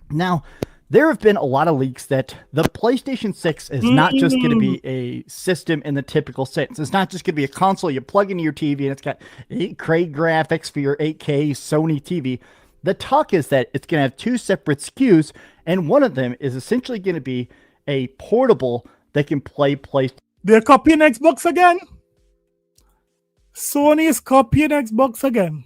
Now, there have been a lot of leaks that the PlayStation 6 is not just going to be a system in the typical sense. It's not just going to be a console you plug into your TV and it's got 8K graphics for your 8K Sony TV. The talk is that it's going to have two separate SKUs, and one of them is essentially going to be a portable that can play PlayStation. They're copying Xbox again. Sony is copying Xbox again.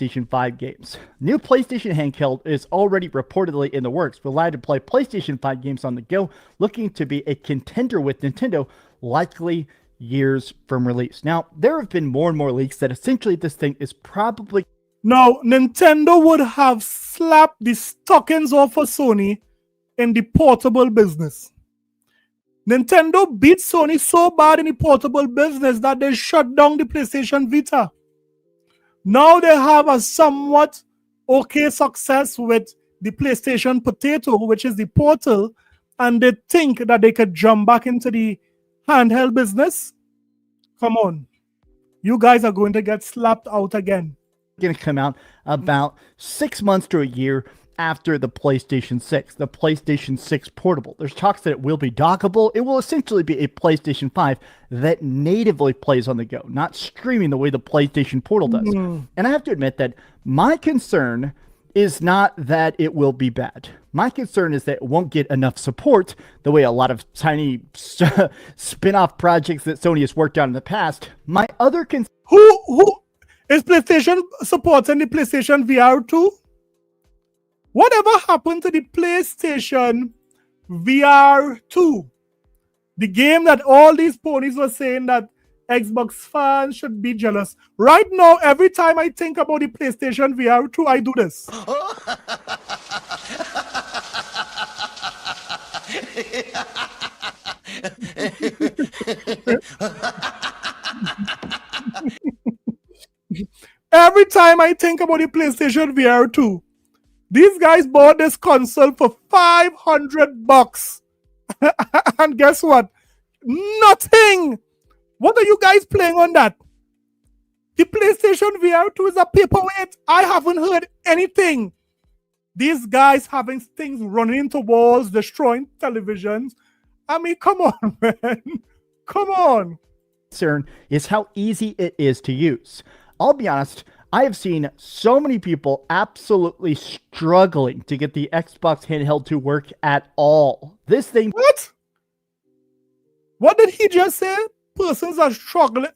PlayStation 5 games. New PlayStation handheld is already reportedly in the works, allowed to play PlayStation 5 games on the go, looking to be a contender with Nintendo, likely years from release. Now, there have been more and more leaks that essentially this thing is probably... Now, Nintendo would have slapped the stockings off of Sony in the portable business. Nintendo beat Sony so bad in the portable business that they shut down the PlayStation Vita. Now they have a somewhat okay success with the PlayStation Potato, which is the Portal, and they think that they could jump back into the handheld business. Come on. You guys are going to get slapped out again. Going to come out about 6 months to a year after the PlayStation 6, the PlayStation 6 Portable. There's talks that it will be dockable. It will essentially be a PlayStation 5 that natively plays on the go, not streaming the way the PlayStation Portal does. And I have to admit that my concern is not that it will be bad. My concern is that it won't get enough support the way a lot of tiny spin-off projects that Sony has worked on in the past. My other concern... Who is PlayStation supporting the PlayStation VR 2? Whatever happened to the PlayStation VR 2? The game that all these ponies were saying that Xbox fans should be jealous. Right now, every time I think about the PlayStation VR 2, I do this. Every time I think about the PlayStation VR 2, these guys bought this console for $500. And guess what? Nothing. What are you guys playing on that? The PlayStation VR 2 is a paperweight. I haven't heard anything. These guys having things running into walls, destroying televisions. I mean, come on, man. Come on. Concern is how easy it is to use. I'll be honest, I have seen so many people absolutely struggling to get the Xbox handheld to work at all. This thing... What? What did he just say? Persons are struggling.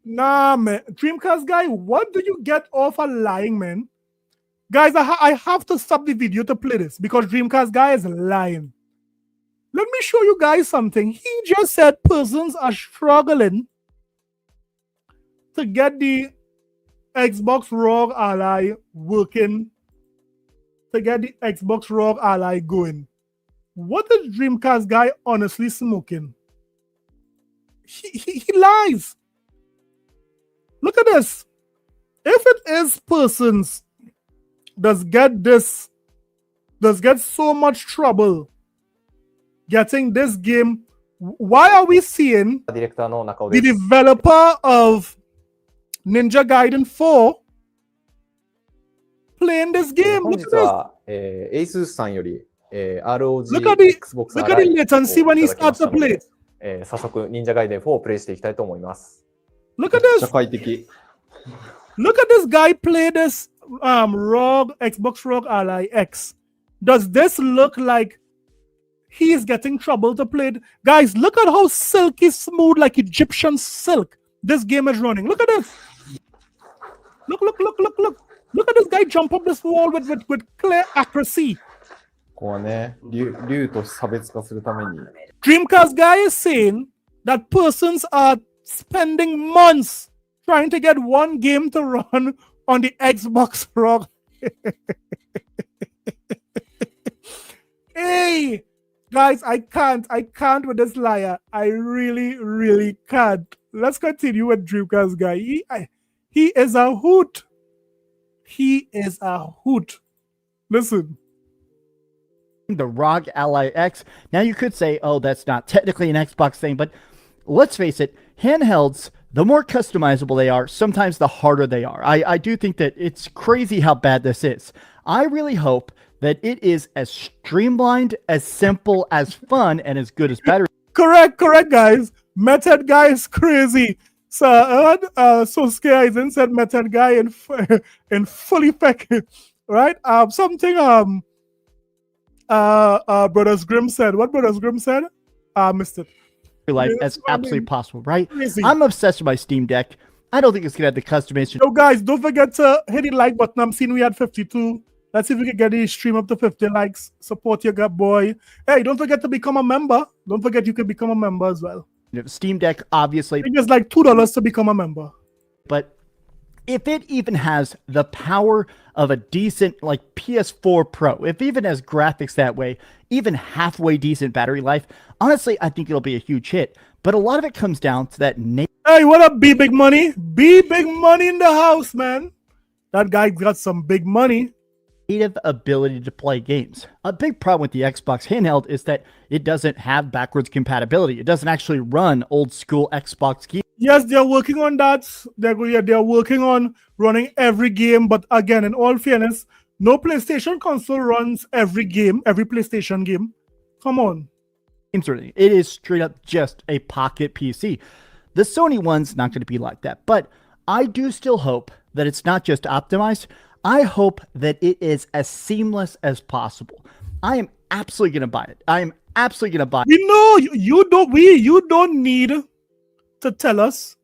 Nah, man. Dreamcast guy, what do you get off of lying, man? Guys, I have to stop the video to play this because Dreamcast guy is lying. Let me show you guys something. He just said persons are struggling to get the Xbox ROG Ally working, to get the Xbox ROG Ally going. What is Dreamcast guy honestly smoking? He lies. Look at this. If it is persons does get so much trouble getting this game, why are we seeing the developer of Ninja Gaiden 4 playing this game? Look at this. Look at the latency when he starts to play. 早速、忍者ガイデン4をプレイしていきたいと思います。Look at this. Look at this guy play this ROG Xbox ROG Ally X. Does this look like he is getting trouble to play it? Guys, look at how silky smooth, like Egyptian silk, this game is running. Look at this. Look. Look at this guy jump up this wall with clear accuracy. ここはね、竜と差別化するために。Dreamcast guy is saying that persons are spending months trying to get one game to run on the Xbox ROG. Hey, guys, I can't with this liar. I really can't. Let's continue with Dreamcast guy. He is a hoot. He is a hoot. Listen. The ROG Ally X. Now you could say, oh, that's not technically an Xbox thing, but let's face it, handhelds, the more customizable they are, sometimes the harder they are. I do think that it's crazy how bad this is. I really hope that it is as streamlined, as simple, as fun, and as good as better. Correct, guys. Method guy is crazy. So Sosuke Aizen said method guy in full effect, right? Something Brothers Grimm said. What Brothers Grimm said? Missed it. Life as absolutely possible, right? Crazy. I'm obsessed with my Steam Deck. I don't think it's gonna have the customization. So guys, don't forget to hit the like button. I'm seeing we had 52. Let's see if we can get the stream up to 50 likes. Support your gut boy. Hey, don't forget to become a member. Don't forget you can become a member as well. Steam Deck, obviously. It's like $2 to become a member. But if it even has the power of a decent like PS4 Pro, if it even has graphics that way, even halfway decent battery life, honestly, I think it'll be a huge hit. But a lot of it comes down to that. Hey, what up, B Big Money? B Big Money in the house, man. That guy got some big money. Native ability to play games. A big problem with the Xbox handheld is that it doesn't have backwards compatibility. It doesn't actually run old school Xbox games. Yes, they're working on that. They're working on running every game. But again, in all fairness, no PlayStation console runs every game, every PlayStation game. Come on. It is straight up just a pocket PC. The Sony one's not going to be like that. But I do still hope that it's not just optimized. I hope that it is as seamless as possible. I am absolutely going to buy it. I am absolutely going to buy it. We know you don't need to tell us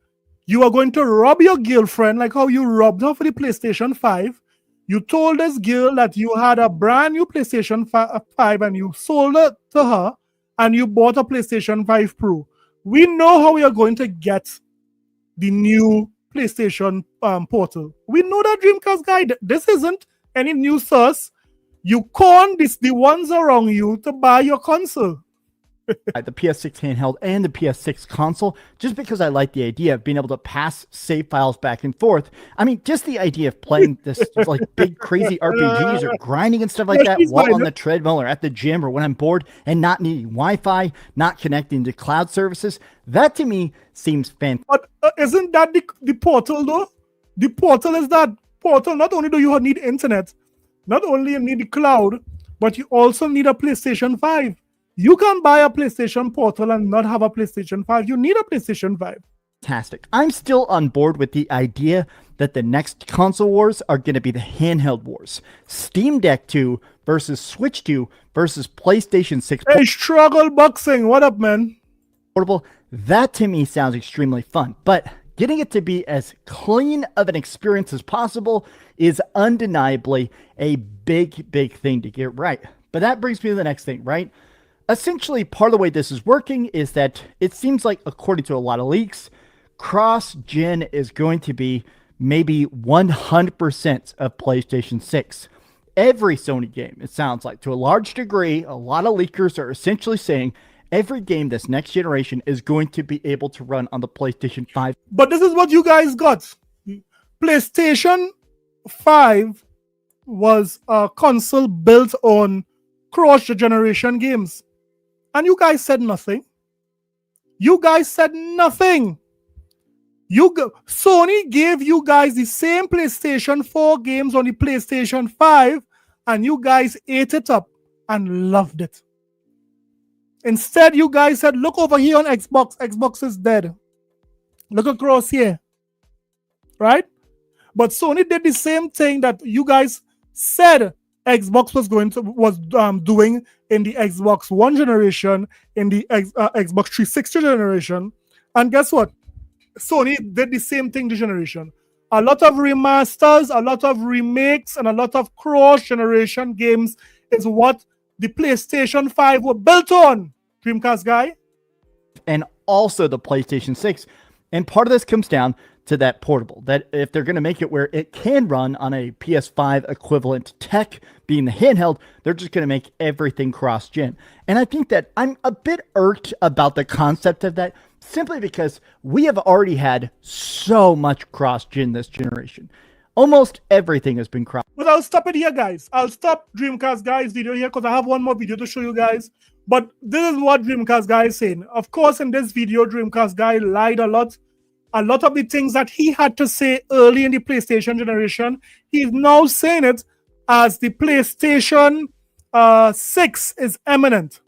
you are going to rob your girlfriend like how you robbed her for the PlayStation 5. You told this girl that you had a brand new PlayStation 5 and you sold it to her and you bought a PlayStation 5 Pro. We know how we are going to get the new PlayStation portal. We know that, Dreamcast guy. This isn't any new source. You con the ones around you to buy your console. The PS6 handheld and the PS6 console, just because I like the idea of being able to pass save files back and forth. I mean, just the idea of playing this like big crazy RPGs or grinding and stuff like that while on the treadmill or at the gym or when I'm bored and not needing Wi-Fi, not connecting to cloud services. That to me seems fantastic. But isn't that the portal though? The portal is that portal. Not only do you need internet, not only you need the cloud, but you also need a PlayStation 5. You can buy a PlayStation Portal and not have a PlayStation 5. You need a PlayStation 5. Fantastic. I'm still on board with the idea that the next console wars are going to be the handheld wars. Steam Deck 2 versus Switch 2 versus PlayStation 6. Hey, Struggle Boxing. What up, man? Portable. That to me sounds extremely fun, but getting it to be as clean of an experience as possible is undeniably a big, big thing to get right. But that brings me to the next thing, right? Essentially, part of the way this is working is that it seems like, according to a lot of leaks, cross-gen is going to be maybe 100% of PlayStation 6. Every Sony game, it sounds like, to a large degree, a lot of leakers are essentially saying every game this next generation is going to be able to run on the PlayStation 5. But this is what you guys got. PlayStation 5 was a console built on cross-generation games. And you guys said nothing. You guys said nothing. Sony gave you guys the same PlayStation 4 games on the PlayStation 5, and you guys ate it up and loved it. Instead, you guys said, look over here on Xbox. Xbox is dead. Look across here. Right? But Sony did the same thing that you guys said Xbox was doing in the Xbox One generation, in the Xbox 360 generation. And guess what? Sony did the same thing this generation. A lot of remasters, a lot of remakes, and a lot of cross-generation games is what the PlayStation 5 were built on, Dreamcast guy. And also the PlayStation 6. And part of this comes down to that portable, that if they're going to make it where it can run on a PS5 equivalent tech, being the handheld, they're just going to make everything cross-gen. And I think that I'm a bit irked about the concept of that, simply because we have already had so much cross-gen this generation. Almost everything has been cross. But I'll stop it here, guys. I'll stop Dreamcast guy's video here because I have one more video to show you guys. But this is what Dreamcast guy is saying. Of course, in this video, Dreamcast guy lied a lot. A lot of the things that he had to say early in the PlayStation generation, he's now saying it as the PlayStation 6 is imminent.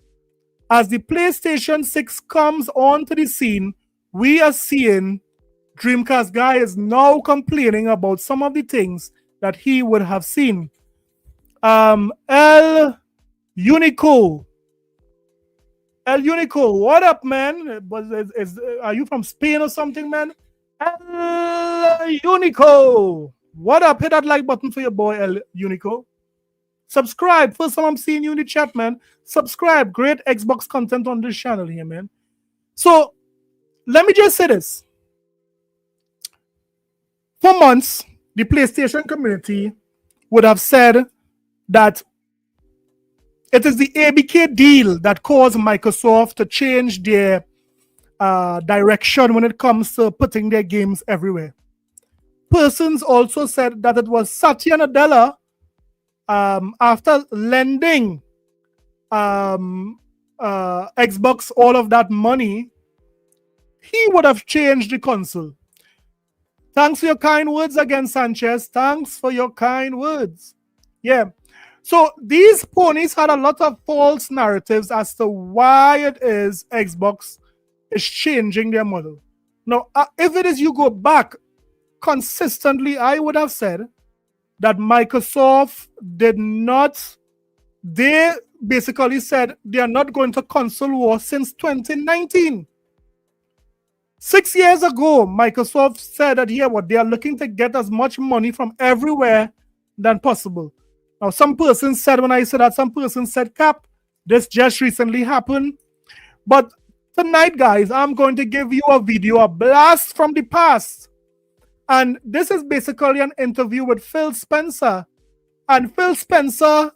As the PlayStation 6 comes onto the scene, we are seeing Dreamcast guy is now complaining about some of the things that he would have seen. El Unico, what up, man? Are you from Spain or something, man? El Unico, what up? Hit that like button for your boy, El Unico. Subscribe. First time I'm seeing you in the chat, man. Subscribe. Great Xbox content on this channel here, man. So, let me just say this. For months, the PlayStation community would have said that it is the ABK deal that caused Microsoft to change their direction when it comes to putting their games everywhere. Persons also said that it was Satya Nadella, after lending Xbox all of that money, he would have changed the console. Thanks for your kind words again, Sanchez. Thanks for your kind words. Yeah. So these ponies had a lot of false narratives as to why it is Xbox is changing their model. Now, if it is you go back consistently, I would have said that Microsoft did not, they basically said they are not going to console war since 2019. 6 years ago, Microsoft said that here what they are looking to get as much money from everywhere than possible. Now, some person said when I said that, some person said, Cap, this just recently happened. But tonight, guys, I'm going to give you a video, a blast from the past. And this is basically an interview with Phil Spencer. And Phil Spencer,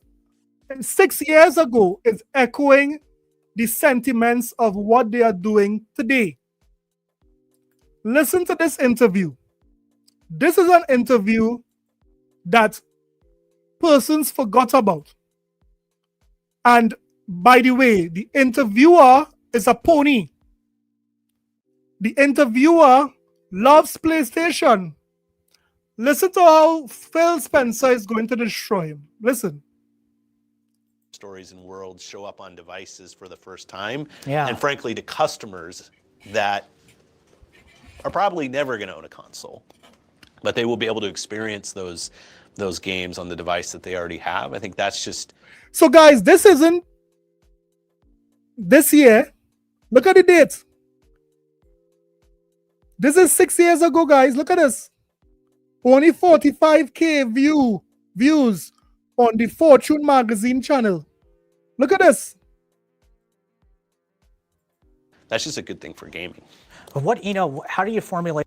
6 years ago, is echoing the sentiments of what they are doing today. Listen to this interview. This is an interview that persons forgot about. And by the way, the interviewer is a pony. The interviewer loves PlayStation. Listen to how Phil Spencer is going to destroy him. Listen. Stories and worlds show up on devices for the first time. Yeah. And frankly, to customers that are probably never going to own a console, but they will be able to experience those games on the device that they already have. I think that's just... So guys, this isn't this year. Look at the date. This is 6 years ago, guys. Look at this. Only 45K views on the Fortune magazine channel. Look at this. That's just a good thing for gaming. What, how do you formulate?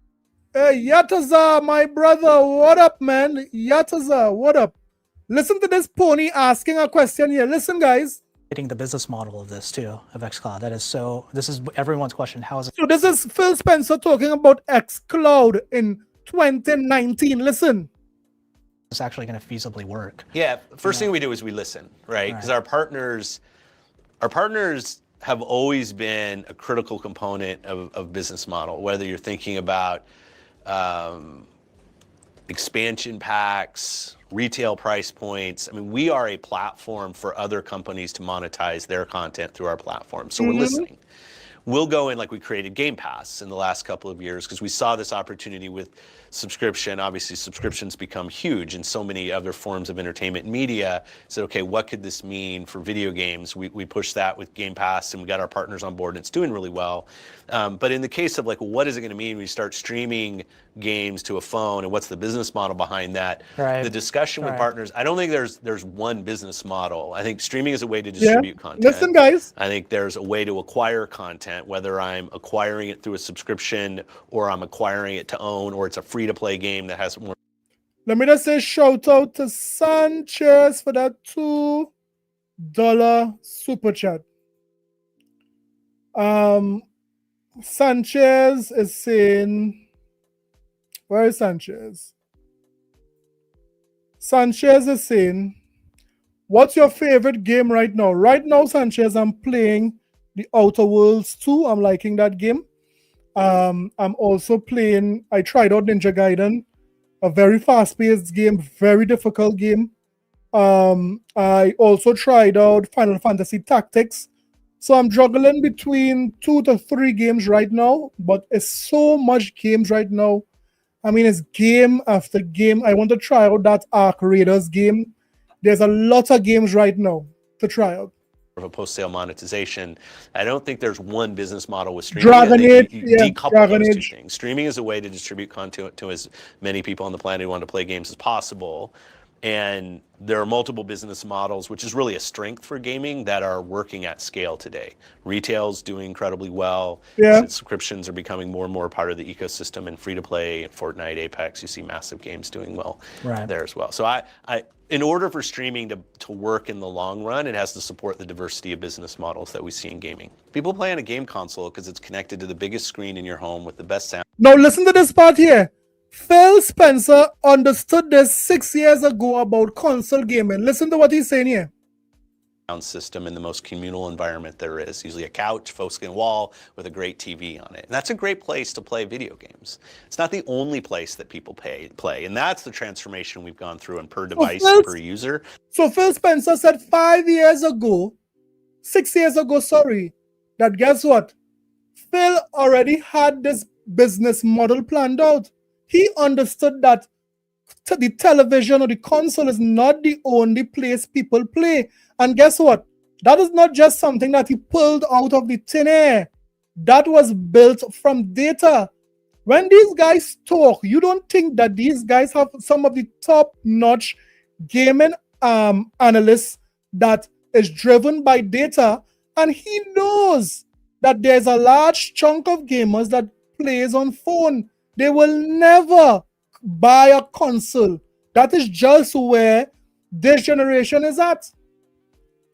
Hey, Yataza, my brother, what up, man? Yataza, what up? Listen to this pony asking a question here. Listen, guys. The business model of this too, of xCloud. This is everyone's question. How is it? So this is Phil Spencer talking about xCloud in 2019. Listen. It's actually going to feasibly work. Yeah, first thing we do is we listen, right? Because our partners have always been a critical component of business model, whether you're thinking about expansion packs, retail price points. I mean, we are a platform for other companies to monetize their content through our platform. So we're listening. We'll go in like we created Game Pass in the last couple of years because we saw this opportunity with subscription. Obviously, subscriptions become huge in so many other forms of entertainment and media. So, okay, what could this mean for video games? We pushed that with Game Pass and we got our partners on board and it's doing really well. But in the case of like, what is it going to mean when you start streaming games to a phone and what's the business model behind that? The discussion with partners, I don't think there's one business model. I think streaming is a way to distribute content. Listen, guys. I think there's a way to acquire content, whether I'm acquiring it through a subscription or I'm acquiring it to own or it's a free-to-play game that has more. Let me just say shout out to Sanchez for that $2 super chat. Sanchez is saying, where is Sanchez? Sanchez is saying, what's your favorite game right now? Right now, Sanchez, I'm playing The Outer Worlds 2. I'm liking that game. I'm also playing, I tried out Ninja Gaiden, a very fast-paced game, very difficult game. I also tried out Final Fantasy Tactics. So I'm juggling between 2 to 3 games right now, but it's so much games right now. I mean, it's game after game. I want to try out that Ark Raiders game. There's a lot of games right now to try out. Of a post-sale monetization. I don't think there's one business model with streaming. Dragon Age, you decouple those two things. Streaming is a way to distribute content to as many people on the planet who want to play games as possible. And there are multiple business models, which is really a strength for gaming, that are working at scale today. Retail's doing incredibly well. Subscriptions are becoming more and more part of the ecosystem, and free-to-play, Fortnite, Apex, you see massive games doing well there as well. So in order for streaming to work in the long run, it has to support the diversity of business models that we see in gaming. People play on a game console because it's connected to the biggest screen in your home with the best sound. Now listen to this part here. Phil Spencer understood this 6 years ago about console gaming. Listen to what he's saying here. Sound system in the most communal environment there is. Usually a couch, foreskin wall with a great TV on it. And that's a great place to play video games. It's not the only place that people play. And that's the transformation we've gone through in per device, per user. So Phil Spencer said 6 years ago, that guess what? Phil already had this business model planned out. He understood that the television or the console is not the only place people play. And guess what? That is not just something that he pulled out of the thin air. That was built from data. When these guys talk, you don't think that these guys have some of the top-notch gaming analysts that is driven by data, and he knows that there's a large chunk of gamers that plays on phone. They will never buy a console. That is just where this generation is at.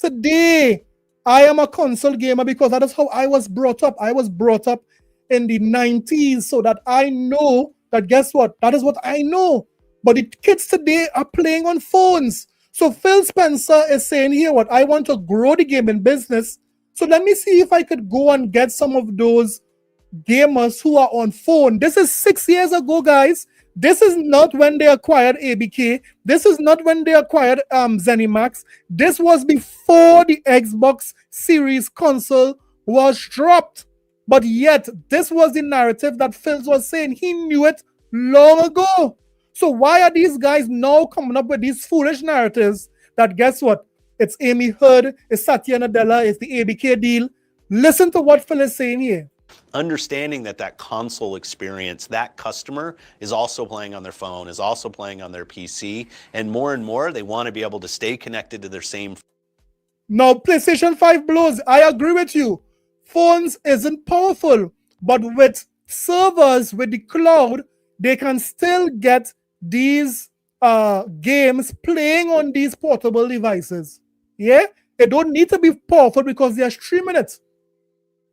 Today, I am a console gamer because that is how I was brought up. I was brought up in the 90s so that I know that, guess what? That is what I know. But the kids today are playing on phones. So Phil Spencer is saying here, what I want to grow the gaming business. So let me see if I could go and get some of those gamers who are on phone. This is 6 years ago, guys. This is not when they acquired ABK. This is not when they acquired ZeniMax. This was before the Xbox Series console was dropped. But yet, this was the narrative that Phil was saying. He knew it long ago. So why are these guys now coming up with these foolish narratives that, guess what? It's Amy Hood, it's Satya Nadella, it's the ABK deal. Listen to what Phil is saying here. Understanding that console experience, that customer is also playing on their phone, is also playing on their PC, and more, they want to be able to stay connected to their same. Now, PlayStation 5 blows. I agree with you. Phones isn't powerful, but with servers, with the cloud, they can still get these games playing on these portable devices. Yeah, they don't need to be powerful because they are streaming it.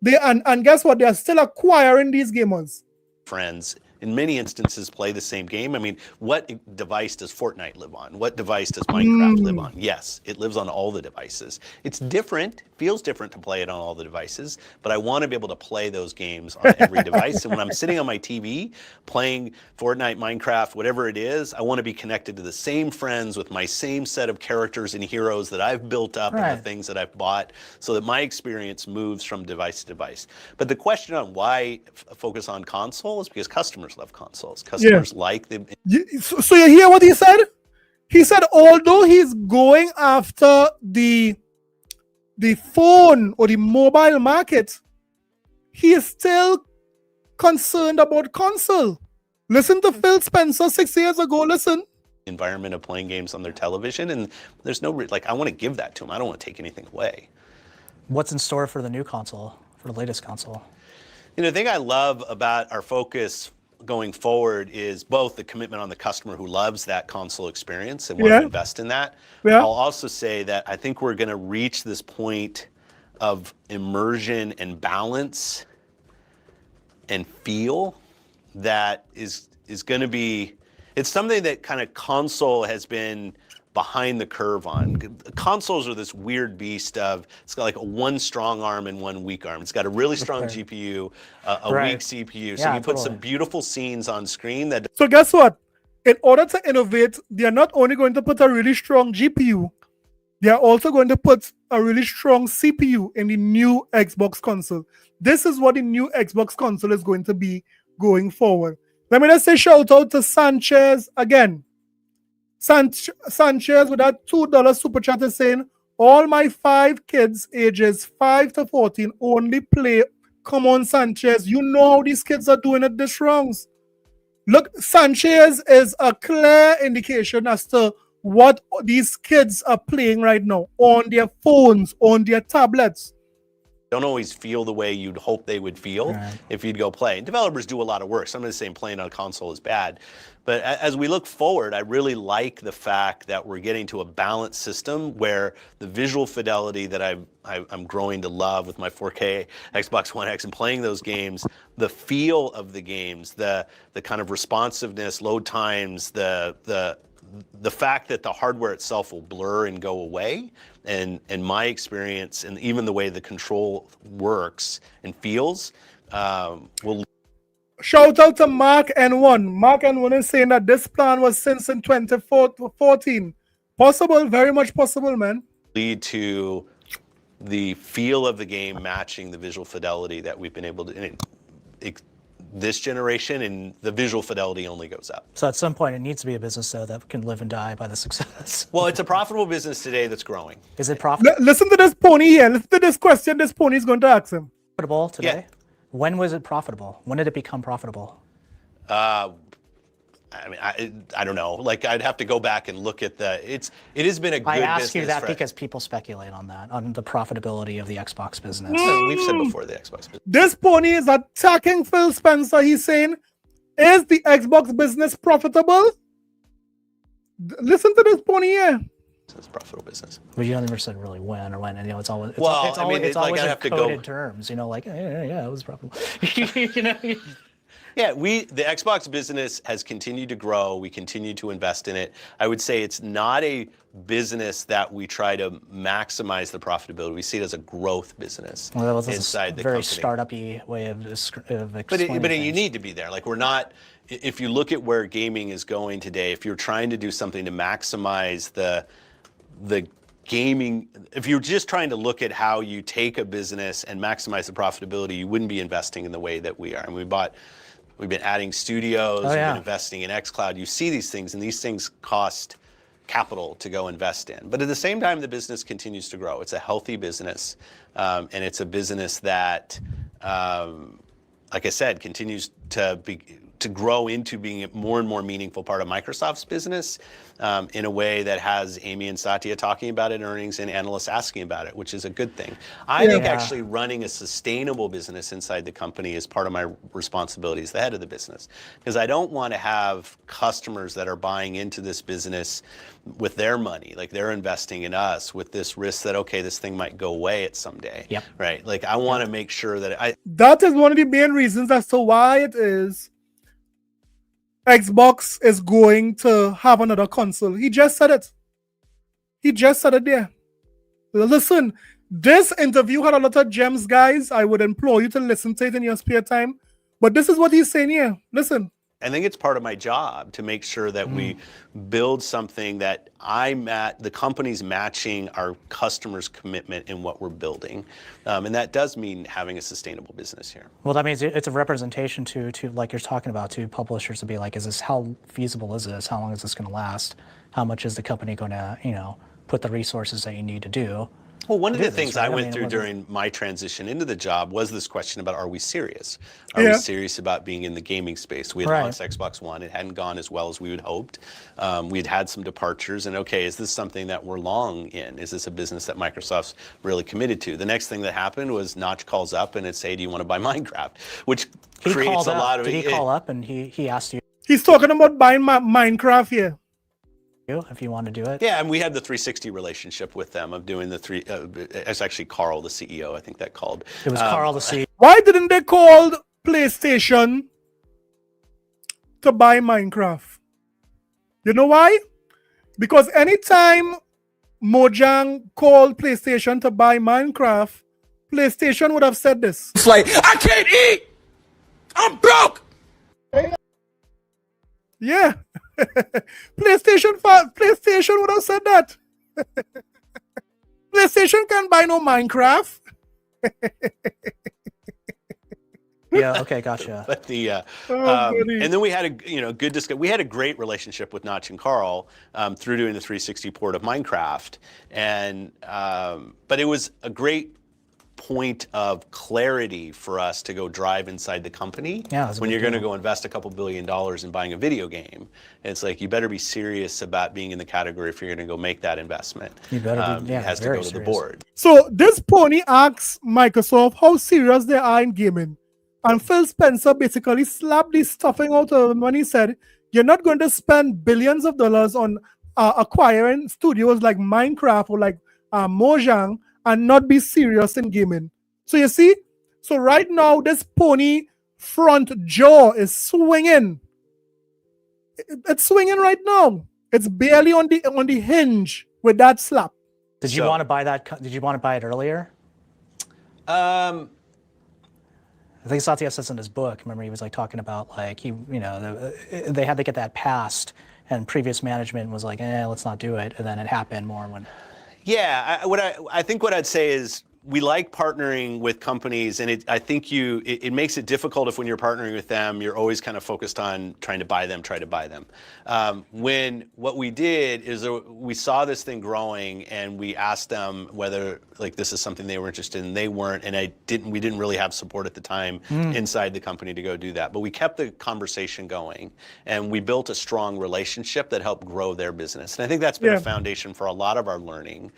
And guess what? They are still acquiring these gamers. Friends, in many instances, play the same game. I mean, what device does Fortnite live on? What device does Minecraft live on? Yes, it lives on all the devices. It's different, feels different to play it on all the devices, but I want to be able to play those games on every device. And when I'm sitting on my TV playing Fortnite, Minecraft, whatever it is, I want to be connected to the same friends with my same set of characters and heroes that I've built up and the things that I've bought, so that my experience moves from device to device. But the question on why focus on console is because customers love consoles. Customers like them. So you hear what he said? He said although he's going after the phone or the mobile market, he is still concerned about console. Listen to Phil Spencer 6 years ago. Listen. Environment of playing games on their television, and there's no I want to give that to them. I don't want to take anything away. What's in store for the new console, for the latest console? You know, the thing I love about our focus going forward is both the commitment on the customer who loves that console experience and want to invest in that. I'll also say that I think we're going to reach this point of immersion and balance and feel that is going to be, it's something that kind of console has been behind the curve on. Consoles are this weird beast of, it's got like one strong arm and one weak arm. It's got a really strong GPU, a weak CPU. So you put some beautiful scenes on screen that... So guess what? In order to innovate, they are not only going to put a really strong GPU, they are also going to put a really strong CPU in the new Xbox console. This is what the new Xbox console is going to be going forward. Let me just say shout out to Sanchez again. Sanchez with that $2 super chat is saying, all my 5 kids ages 5 to 14 only play. Come on, Sanchez. You know how these kids are doing it this wrong. Look, Sanchez is a clear indication as to what these kids are playing right now on their phones, on their tablets. Don't always feel the way you'd hope they would feel if you'd go play. And developers do a lot of work. Some of the saying playing on a console is bad. But as we look forward, I really like the fact that we're getting to a balanced system where the visual fidelity that I'm growing to love with my 4K Xbox One X and playing those games, the feel of the games, the kind of responsiveness, load times, the fact that the hardware itself will blur and go away, and my experience and even the way the control works and feels will... Shout out to Mark N1. Mark N1 is saying that this plan was since in 2014. Possible, very much possible, man. Lead to the feel of the game matching the visual fidelity that we've been able to this generation, and the visual fidelity only goes up. So at some point, it needs to be a business, though, that can live and die by the success. Well, it's a profitable business today that's growing. Is it profitable Listen to this pony here. Listen to this question this pony is going to ask him. today? Yeah. When was it profitable? When did it become profitable? I mean, I don't know. Like, I'd have to go back and look at it has been a good business. I ask you that because people speculate on that, on the profitability of the Xbox business. We've said before the Xbox business. This pony is attacking Phil Spencer. He's saying, is the Xbox business profitable? Listen to this pony here. It's a profitable business. But you never said really when or when, and it's always it's I mean, always like, I in have to coded go terms, like yeah, it was profitable. you know. Yeah, the Xbox business has continued to grow. We continue to invest in it. I would say it's not a business that we try to maximize the profitability. We see it as a growth business inside the very company. startup-y way of explaining But things. you need to be there. Like, we're not. If you look at where gaming is going today, if you're trying to do something to maximize the gaming, if you're just trying to look at how you take a business and maximize the profitability, you wouldn't be investing in the way that we are. And we've been adding studios, we've been investing in xCloud. You see these things, and these things cost capital to go invest in. But at the same time, the business continues to grow. It's a healthy business, and it's a business that, like I said, continues to grow into being a more and more meaningful part of Microsoft's business, in a way that has Amy and Satya talking about it in earnings and analysts asking about it, which is a good thing. I think actually running a sustainable business inside the company is part of my responsibility as the head of the business, because I don't want to have customers that are buying into this business with their money, like they're investing in us with this risk that, okay, this thing might go away at some day, right? Like, I want to make sure that That is one of the main reasons as to why it is Xbox is going to have another console. He just said it. He just said it there. Listen, this interview had a lot of gems, guys. I would implore you to listen to it in your spare time. But this is what he's saying here. Listen. I think it's part of my job to make sure that we build something that the company's matching our customers' commitment in what we're building. And that does mean having a sustainable business here. Well, that means it's a representation to like you're talking about, to publishers to be like, how feasible is this? How long is this going to last? How much is the company going to, put the resources that you need to do? Well, one of the things I went through during my transition into the job was this question about, are we serious? Are we serious about being in the gaming space? We had launched Xbox One. It hadn't gone as well as we had hoped. We'd had some departures, and okay, is this something that we're long in? Is this a business that Microsoft's really committed to? The next thing that happened was Notch calls up and it's, hey, do you want to buy Minecraft? Which creates a lot of... Did he call up and he asked you? He's talking about buying Minecraft here. If you want to do it. Yeah, and we had the 360 relationship with them of doing it's actually Carl, the CEO, I think that called. It was Carl, the CEO. Why didn't they call PlayStation to buy Minecraft? You know why? Because anytime Mojang called PlayStation to buy Minecraft, PlayStation would have said this. It's like, I can't eat! I'm broke! Yeah. PlayStation would have said that. PlayStation can't buy no Minecraft. Yeah. Okay. Gotcha. But and then we had a good discussion. We had a great relationship with Notch and Carl through doing the 360 port of Minecraft, and but it was a great point of clarity for us to go drive inside the company. Yeah, when you're going to go invest a couple $2 billion in buying a video game, it's like, you better be serious about being in the category if you're going to go make that investment. You better be, it has to go to the board. So this pony asks Microsoft how serious they are in gaming, and Phil Spencer basically slapped the stuffing out of him when he said, you're not going to spend billions of dollars on acquiring studios like Minecraft or like Mojang and not be serious in gaming. So you see, so right now this pony front jaw is swinging. It's swinging right now. It's barely on the hinge with that slap. Did you want to buy that? Did you want to buy it earlier? I think Satya says in his book. Remember, he was like talking about like they had to get that passed, and previous management was like, let's not do it, and then it happened more when. Yeah, I think what I'd say is we like partnering with companies, and I think it makes it difficult if when you're partnering with them, you're always kind of focused on try to buy them. When what we did is we saw this thing growing, and we asked them whether like this is something they were interested in. They weren't, and we didn't really have support at the time inside the company to go do that. But we kept the conversation going, and we built a strong relationship that helped grow their business. And I think that's been a foundation for a lot of our learning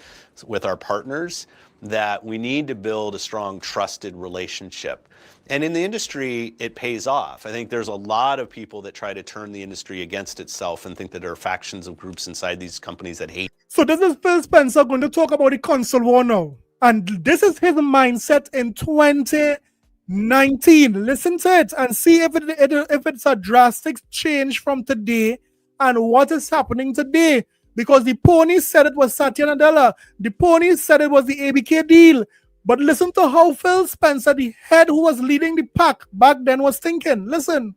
with our partners, that we need to build a strong, trusted relationship. And in the industry, it pays off. I think there's a lot of people that try to turn the industry against itself and think that there are factions of groups inside these companies that hate. So this is Phil Spencer going to talk about the console war now. And this is his mindset in 2019. Listen to it and see if it's a drastic change from today and what is happening today. Because the ponies said it was Satya Nadella. The ponies said it was the ABK deal. But listen to how Phil Spencer, the head who was leading the pack back then, was thinking. Listen.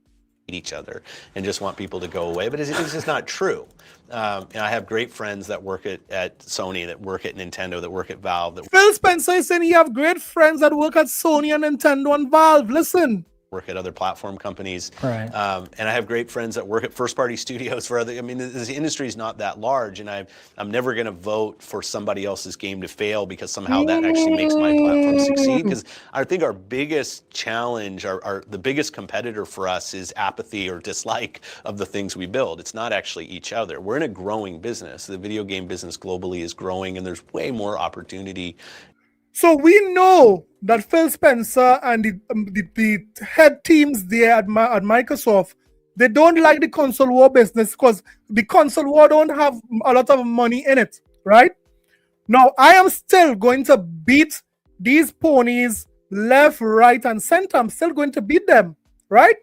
Each other and just want people to go away. But it's just not true. I have great friends that work at Sony, that work at Nintendo, that work at Valve. Phil Spencer is saying you have great friends that work at Sony and Nintendo and Valve. Listen. Work at other platform companies. Right. And I have great friends that work at first-party studios for other. I mean, the industry is not that large, and I'm never going to vote for somebody else's game to fail because somehow that actually makes my platform succeed. Because I think our biggest challenge, the biggest competitor for us is apathy or dislike of the things we build. It's not actually each other. We're in a growing business. The video game business globally is growing, and there's way more opportunity. So we know that Phil Spencer and the head teams there at Microsoft, they don't like the console war business because the console war don't have a lot of money in it, right? Now, I am still going to beat these ponies left, right, and center. I'm still going to beat them, right?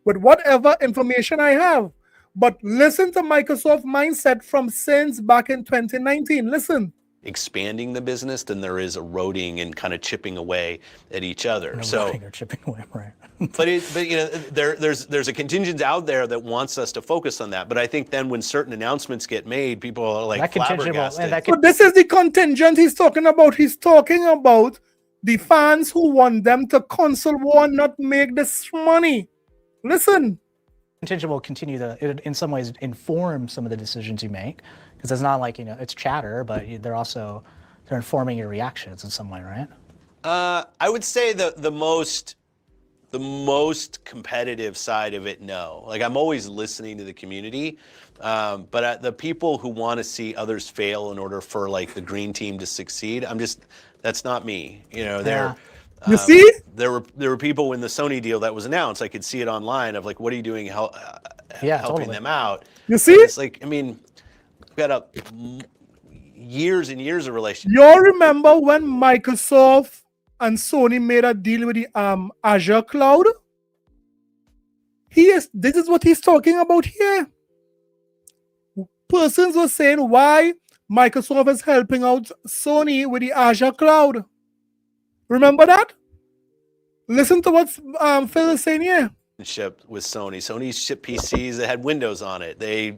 With whatever information I have. But listen to Microsoft mindset from since back in 2019. Listen. Expanding the business than there is eroding and kind of chipping away at each other. Or chipping away, right? but you know, there's a contingent out there that wants us to focus on that. But I think then when certain announcements get made, people are like flabbergasted. So this is the contingent he's talking about. He's talking about the fans who want them to console war, not make this money. Listen. Contingent will continue to, in some ways, inform some of the decisions you make. Because it's not like, it's chatter, but they're informing your reactions in some way, right? I would say the most competitive side of it, no. Like, I'm always listening to the community, but the people who want to see others fail in order for like the green team to succeed, that's not me. You see? There were people in the Sony deal that was announced. I could see it online of like, what are you doing helping them out? You see? And it's like, I mean, we've got years and years of relationship. You all remember when Microsoft and Sony made a deal with the Azure cloud? This is what he's talking about here. Persons were saying why Microsoft is helping out Sony with the Azure cloud. Remember that? Listen to what Phil is saying here. With Sony. Sony shipped PCs that had Windows on it. They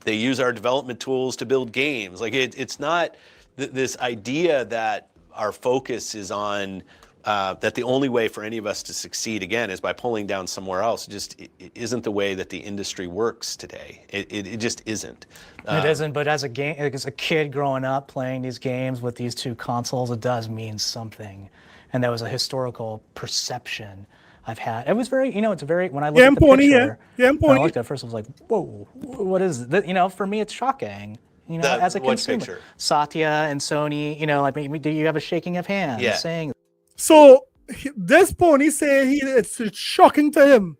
use our development tools to build games. Like it's not this idea that our focus is on that the only way for any of us to succeed again is by pulling down somewhere else. It isn't the way that the industry works today. It just isn't. It isn't. But as a kid growing up playing these games with these two consoles, it does mean something. And that was a historical perception I've had. It was very, it's very, when I look at the picture, when I looked at it first, I was like, whoa, what is this? For me, it's shocking. As a consumer. Picture? Satya and Sony, like, do you have a shaking of hands saying? So this pony say it's shocking to him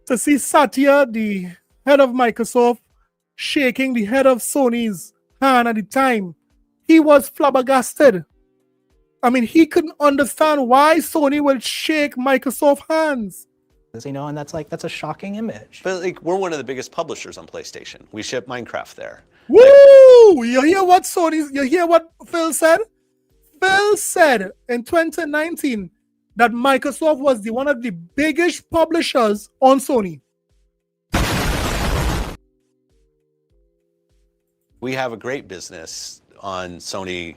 to see Satya, the head of Microsoft, shaking the head of Sony's hand at the time. He was flabbergasted. I mean, he couldn't understand why Sony will shake Microsoft hands. And that's a shocking image. But like, we're one of the biggest publishers on PlayStation. We ship Minecraft there. Woo! You hear what Phil said? Phil said in 2019 that Microsoft was one of the biggest publishers on Sony. We have a great business on Sony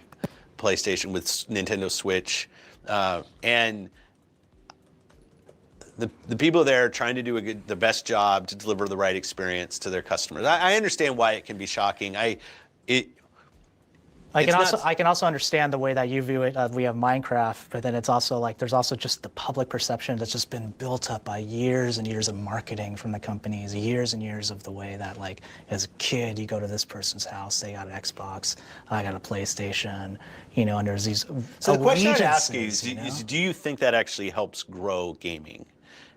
PlayStation, with Nintendo Switch, and the people there are trying to do the best job to deliver the right experience to their customers. I understand why it can be shocking. I can also understand the way that you view it. We have Minecraft, but then it's also like there's also just the public perception that's just been built up by years and years of marketing from the companies, years and years of the way that, like, as a kid you go to this person's house, they got an Xbox, I got a PlayStation, you know, and there's these. So the question I'd ask you is, do you think that actually helps grow gaming?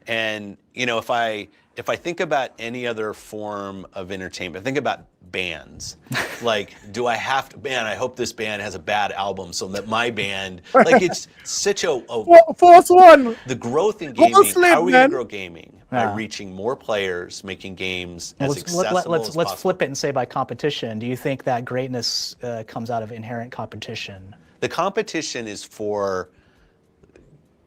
And you know, if I think about any other form of entertainment, think about bands. Like, do I have to, man, I hope this band has a bad album so that my band, like, it's such a First one. The growth in gaming, how are we going to grow gaming? By reaching more players, making games as accessible as possible. Let's flip it and say by competition. Do you think that greatness comes out of inherent competition? The competition is for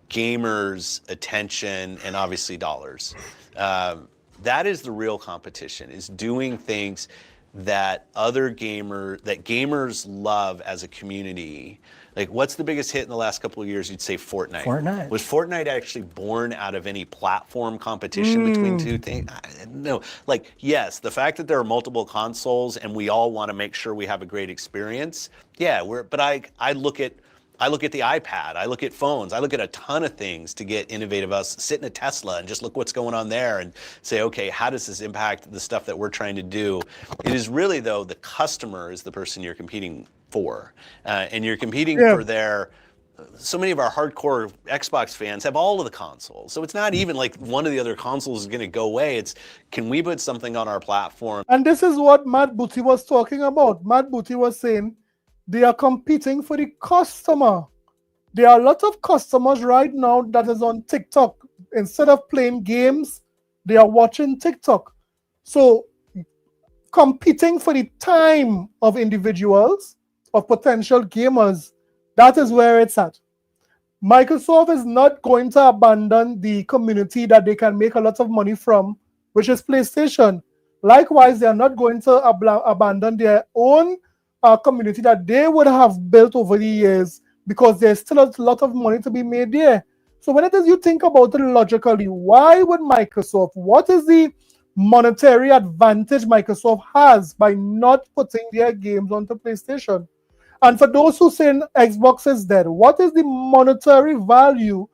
gamers' attention and obviously dollars. That is the real competition, is doing things that gamers love as a community. Like, what's the biggest hit in the last couple of years? You'd say Fortnite. Fortnite. Was Fortnite actually born out of any platform competition between two things? No. Like, yes, the fact that there are multiple consoles and we all want to make sure we have a great experience. Yeah, but I look at the iPad, I look at phones, I look at a ton of things to get innovative. Us sit in a Tesla and just look what's going on there and say, okay, how does this impact the stuff that we're trying to do? It is really, though, the customer is the person you're competing for. And you're competing for their, so many of our hardcore Xbox fans have all of the consoles. So it's not even like one of the other consoles is going to go away. It's, can we put something on our platform? And this is what Matt Booty was talking about. Matt Booty was saying, they are competing for the customer. There are lots of customers right now that is on TikTok. Instead of playing games, they are watching TikTok. So competing for the time of individuals, of potential gamers, that is where it's at. Microsoft is not going to abandon the community that they can make a lot of money from, which is PlayStation. Likewise, they are not going to abandon their own community that they would have built over the years, because there's still a lot of money to be made there. So when it is you think about it logically, why would Microsoft, what is the monetary advantage Microsoft has by not putting their games onto PlayStation? And for those who say Xbox is dead, what is the monetary value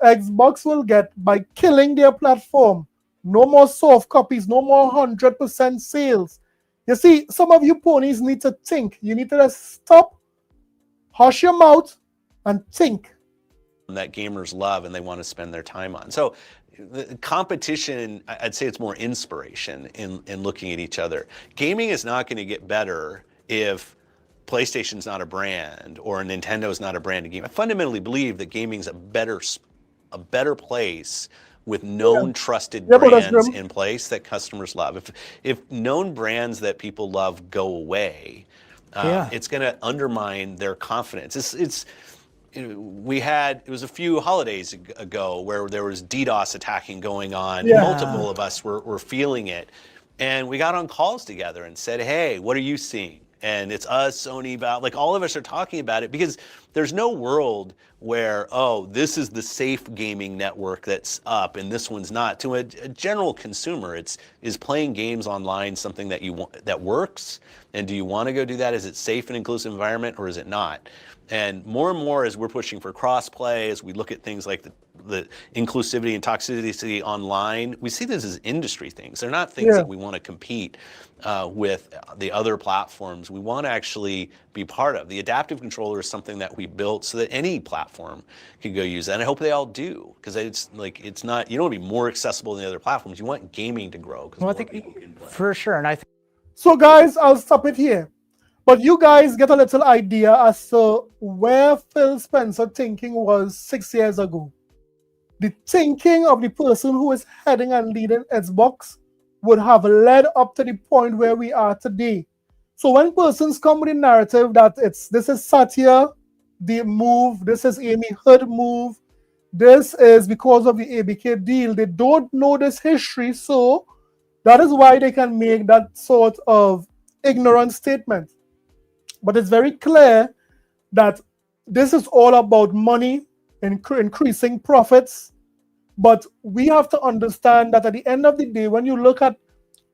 Xbox will get by killing their platform? No more soft copies, no more 100% sales. You see, some of you ponies need to think. You need to just stop, hush your mouth, and think. That gamers love and they want to spend their time on. So the competition, I'd say it's more inspiration in looking at each other. Gaming is not going to get better if PlayStation's not a brand or Nintendo's not a brand of game. I fundamentally believe that gaming's a better place with known, trusted brands in place that customers love. If known brands that people love go away, it's going to undermine their confidence. It was a few holidays ago where there was DDoS attacking going on. Multiple of us were feeling it. And we got on calls together and said, hey, what are you seeing? And it's us, Sony, Valve, like all of us are talking about it, because there's no world where, oh, this is the safe gaming network that's up and this one's not. To a general consumer, is playing games online something that you want, that works? And do you want to go do that? Is it safe and inclusive environment, or is it not? And more as we're pushing for cross-play, as we look at things like the inclusivity and toxicity online, we see this as industry things. They're not things that we want to compete with the other platforms. We want to actually be part of. The adaptive controller is something that we built so that any platform can go use that. And I hope they all do, because it's not, you don't want to be more accessible than the other platforms. You want gaming to grow. Well, I think for sure. And I think. So guys, I'll stop it here. But you guys get a little idea as to where Phil Spencer thinking was 6 years ago. The thinking of the person who is heading and leading Xbox would have led up to the point where we are today. So when persons come with a narrative that this is Satya, the move, this is Amy Hood move, this is because of the ABK deal, they don't know this history, so that is why they can make that sort of ignorant statement. But it's very clear that this is all about money and increasing profits. But we have to understand that at the end of the day, when you look at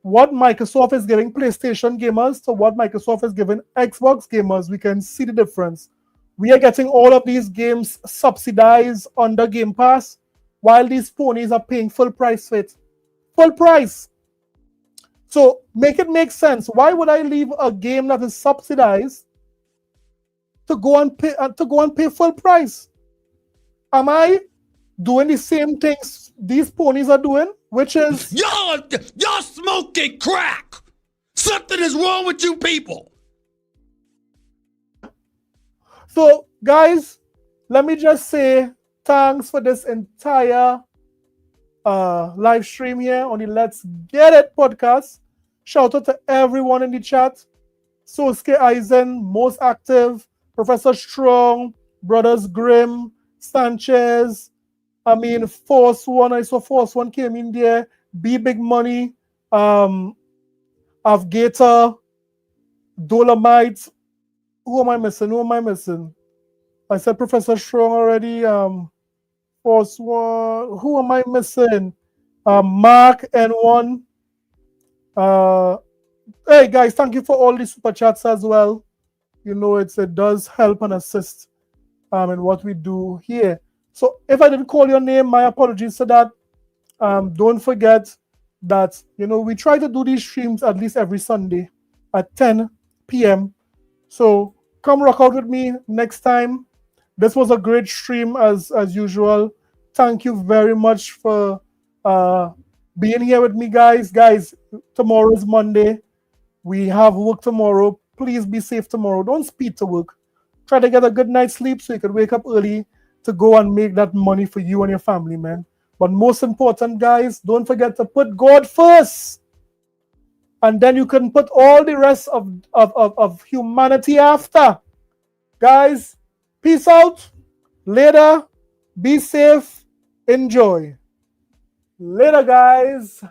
what Microsoft is giving PlayStation gamers to what Microsoft is giving Xbox gamers, we can see the difference. We are getting all of these games subsidized under Game Pass, while these ponies are paying full price for it. Full price. So make it make sense. Why would I leave a game that is subsidized to go and pay full price? Am I doing the same things these ponies are doing, which is y'all smoking crack? Something is wrong with you people. So, guys, let me just say thanks for this entire live stream here on the Let's Get It podcast. Shout out to everyone in the chat. Sosuke Eisen, most active, Professor Strong, Brothers Grimm, Sanchez, Force One. I saw Force One came in there. B Big Money, Avgator, Dolomite. Who am I missing? I said Professor Strong already. Force One. Who am I missing? Mark N1. Hey guys, thank you for all the super chats as well. You know, it does help and assist in what we do here. So if I didn't call your name, my apologies for that. Don't forget that, we try to do these streams at least every Sunday at 10 p.m. So come rock out with me next time. This was a great stream as usual. Thank you very much for being here with me, guys. Guys, tomorrow is Monday. We have work tomorrow. Please be safe tomorrow. Don't speed to work. Try to get a good night's sleep so you can wake up early to go and make that money for you and your family, man. But most important, guys, don't forget to put God first. And then you can put all the rest of humanity after. Guys, peace out. Later. Be safe. Enjoy. Later, guys.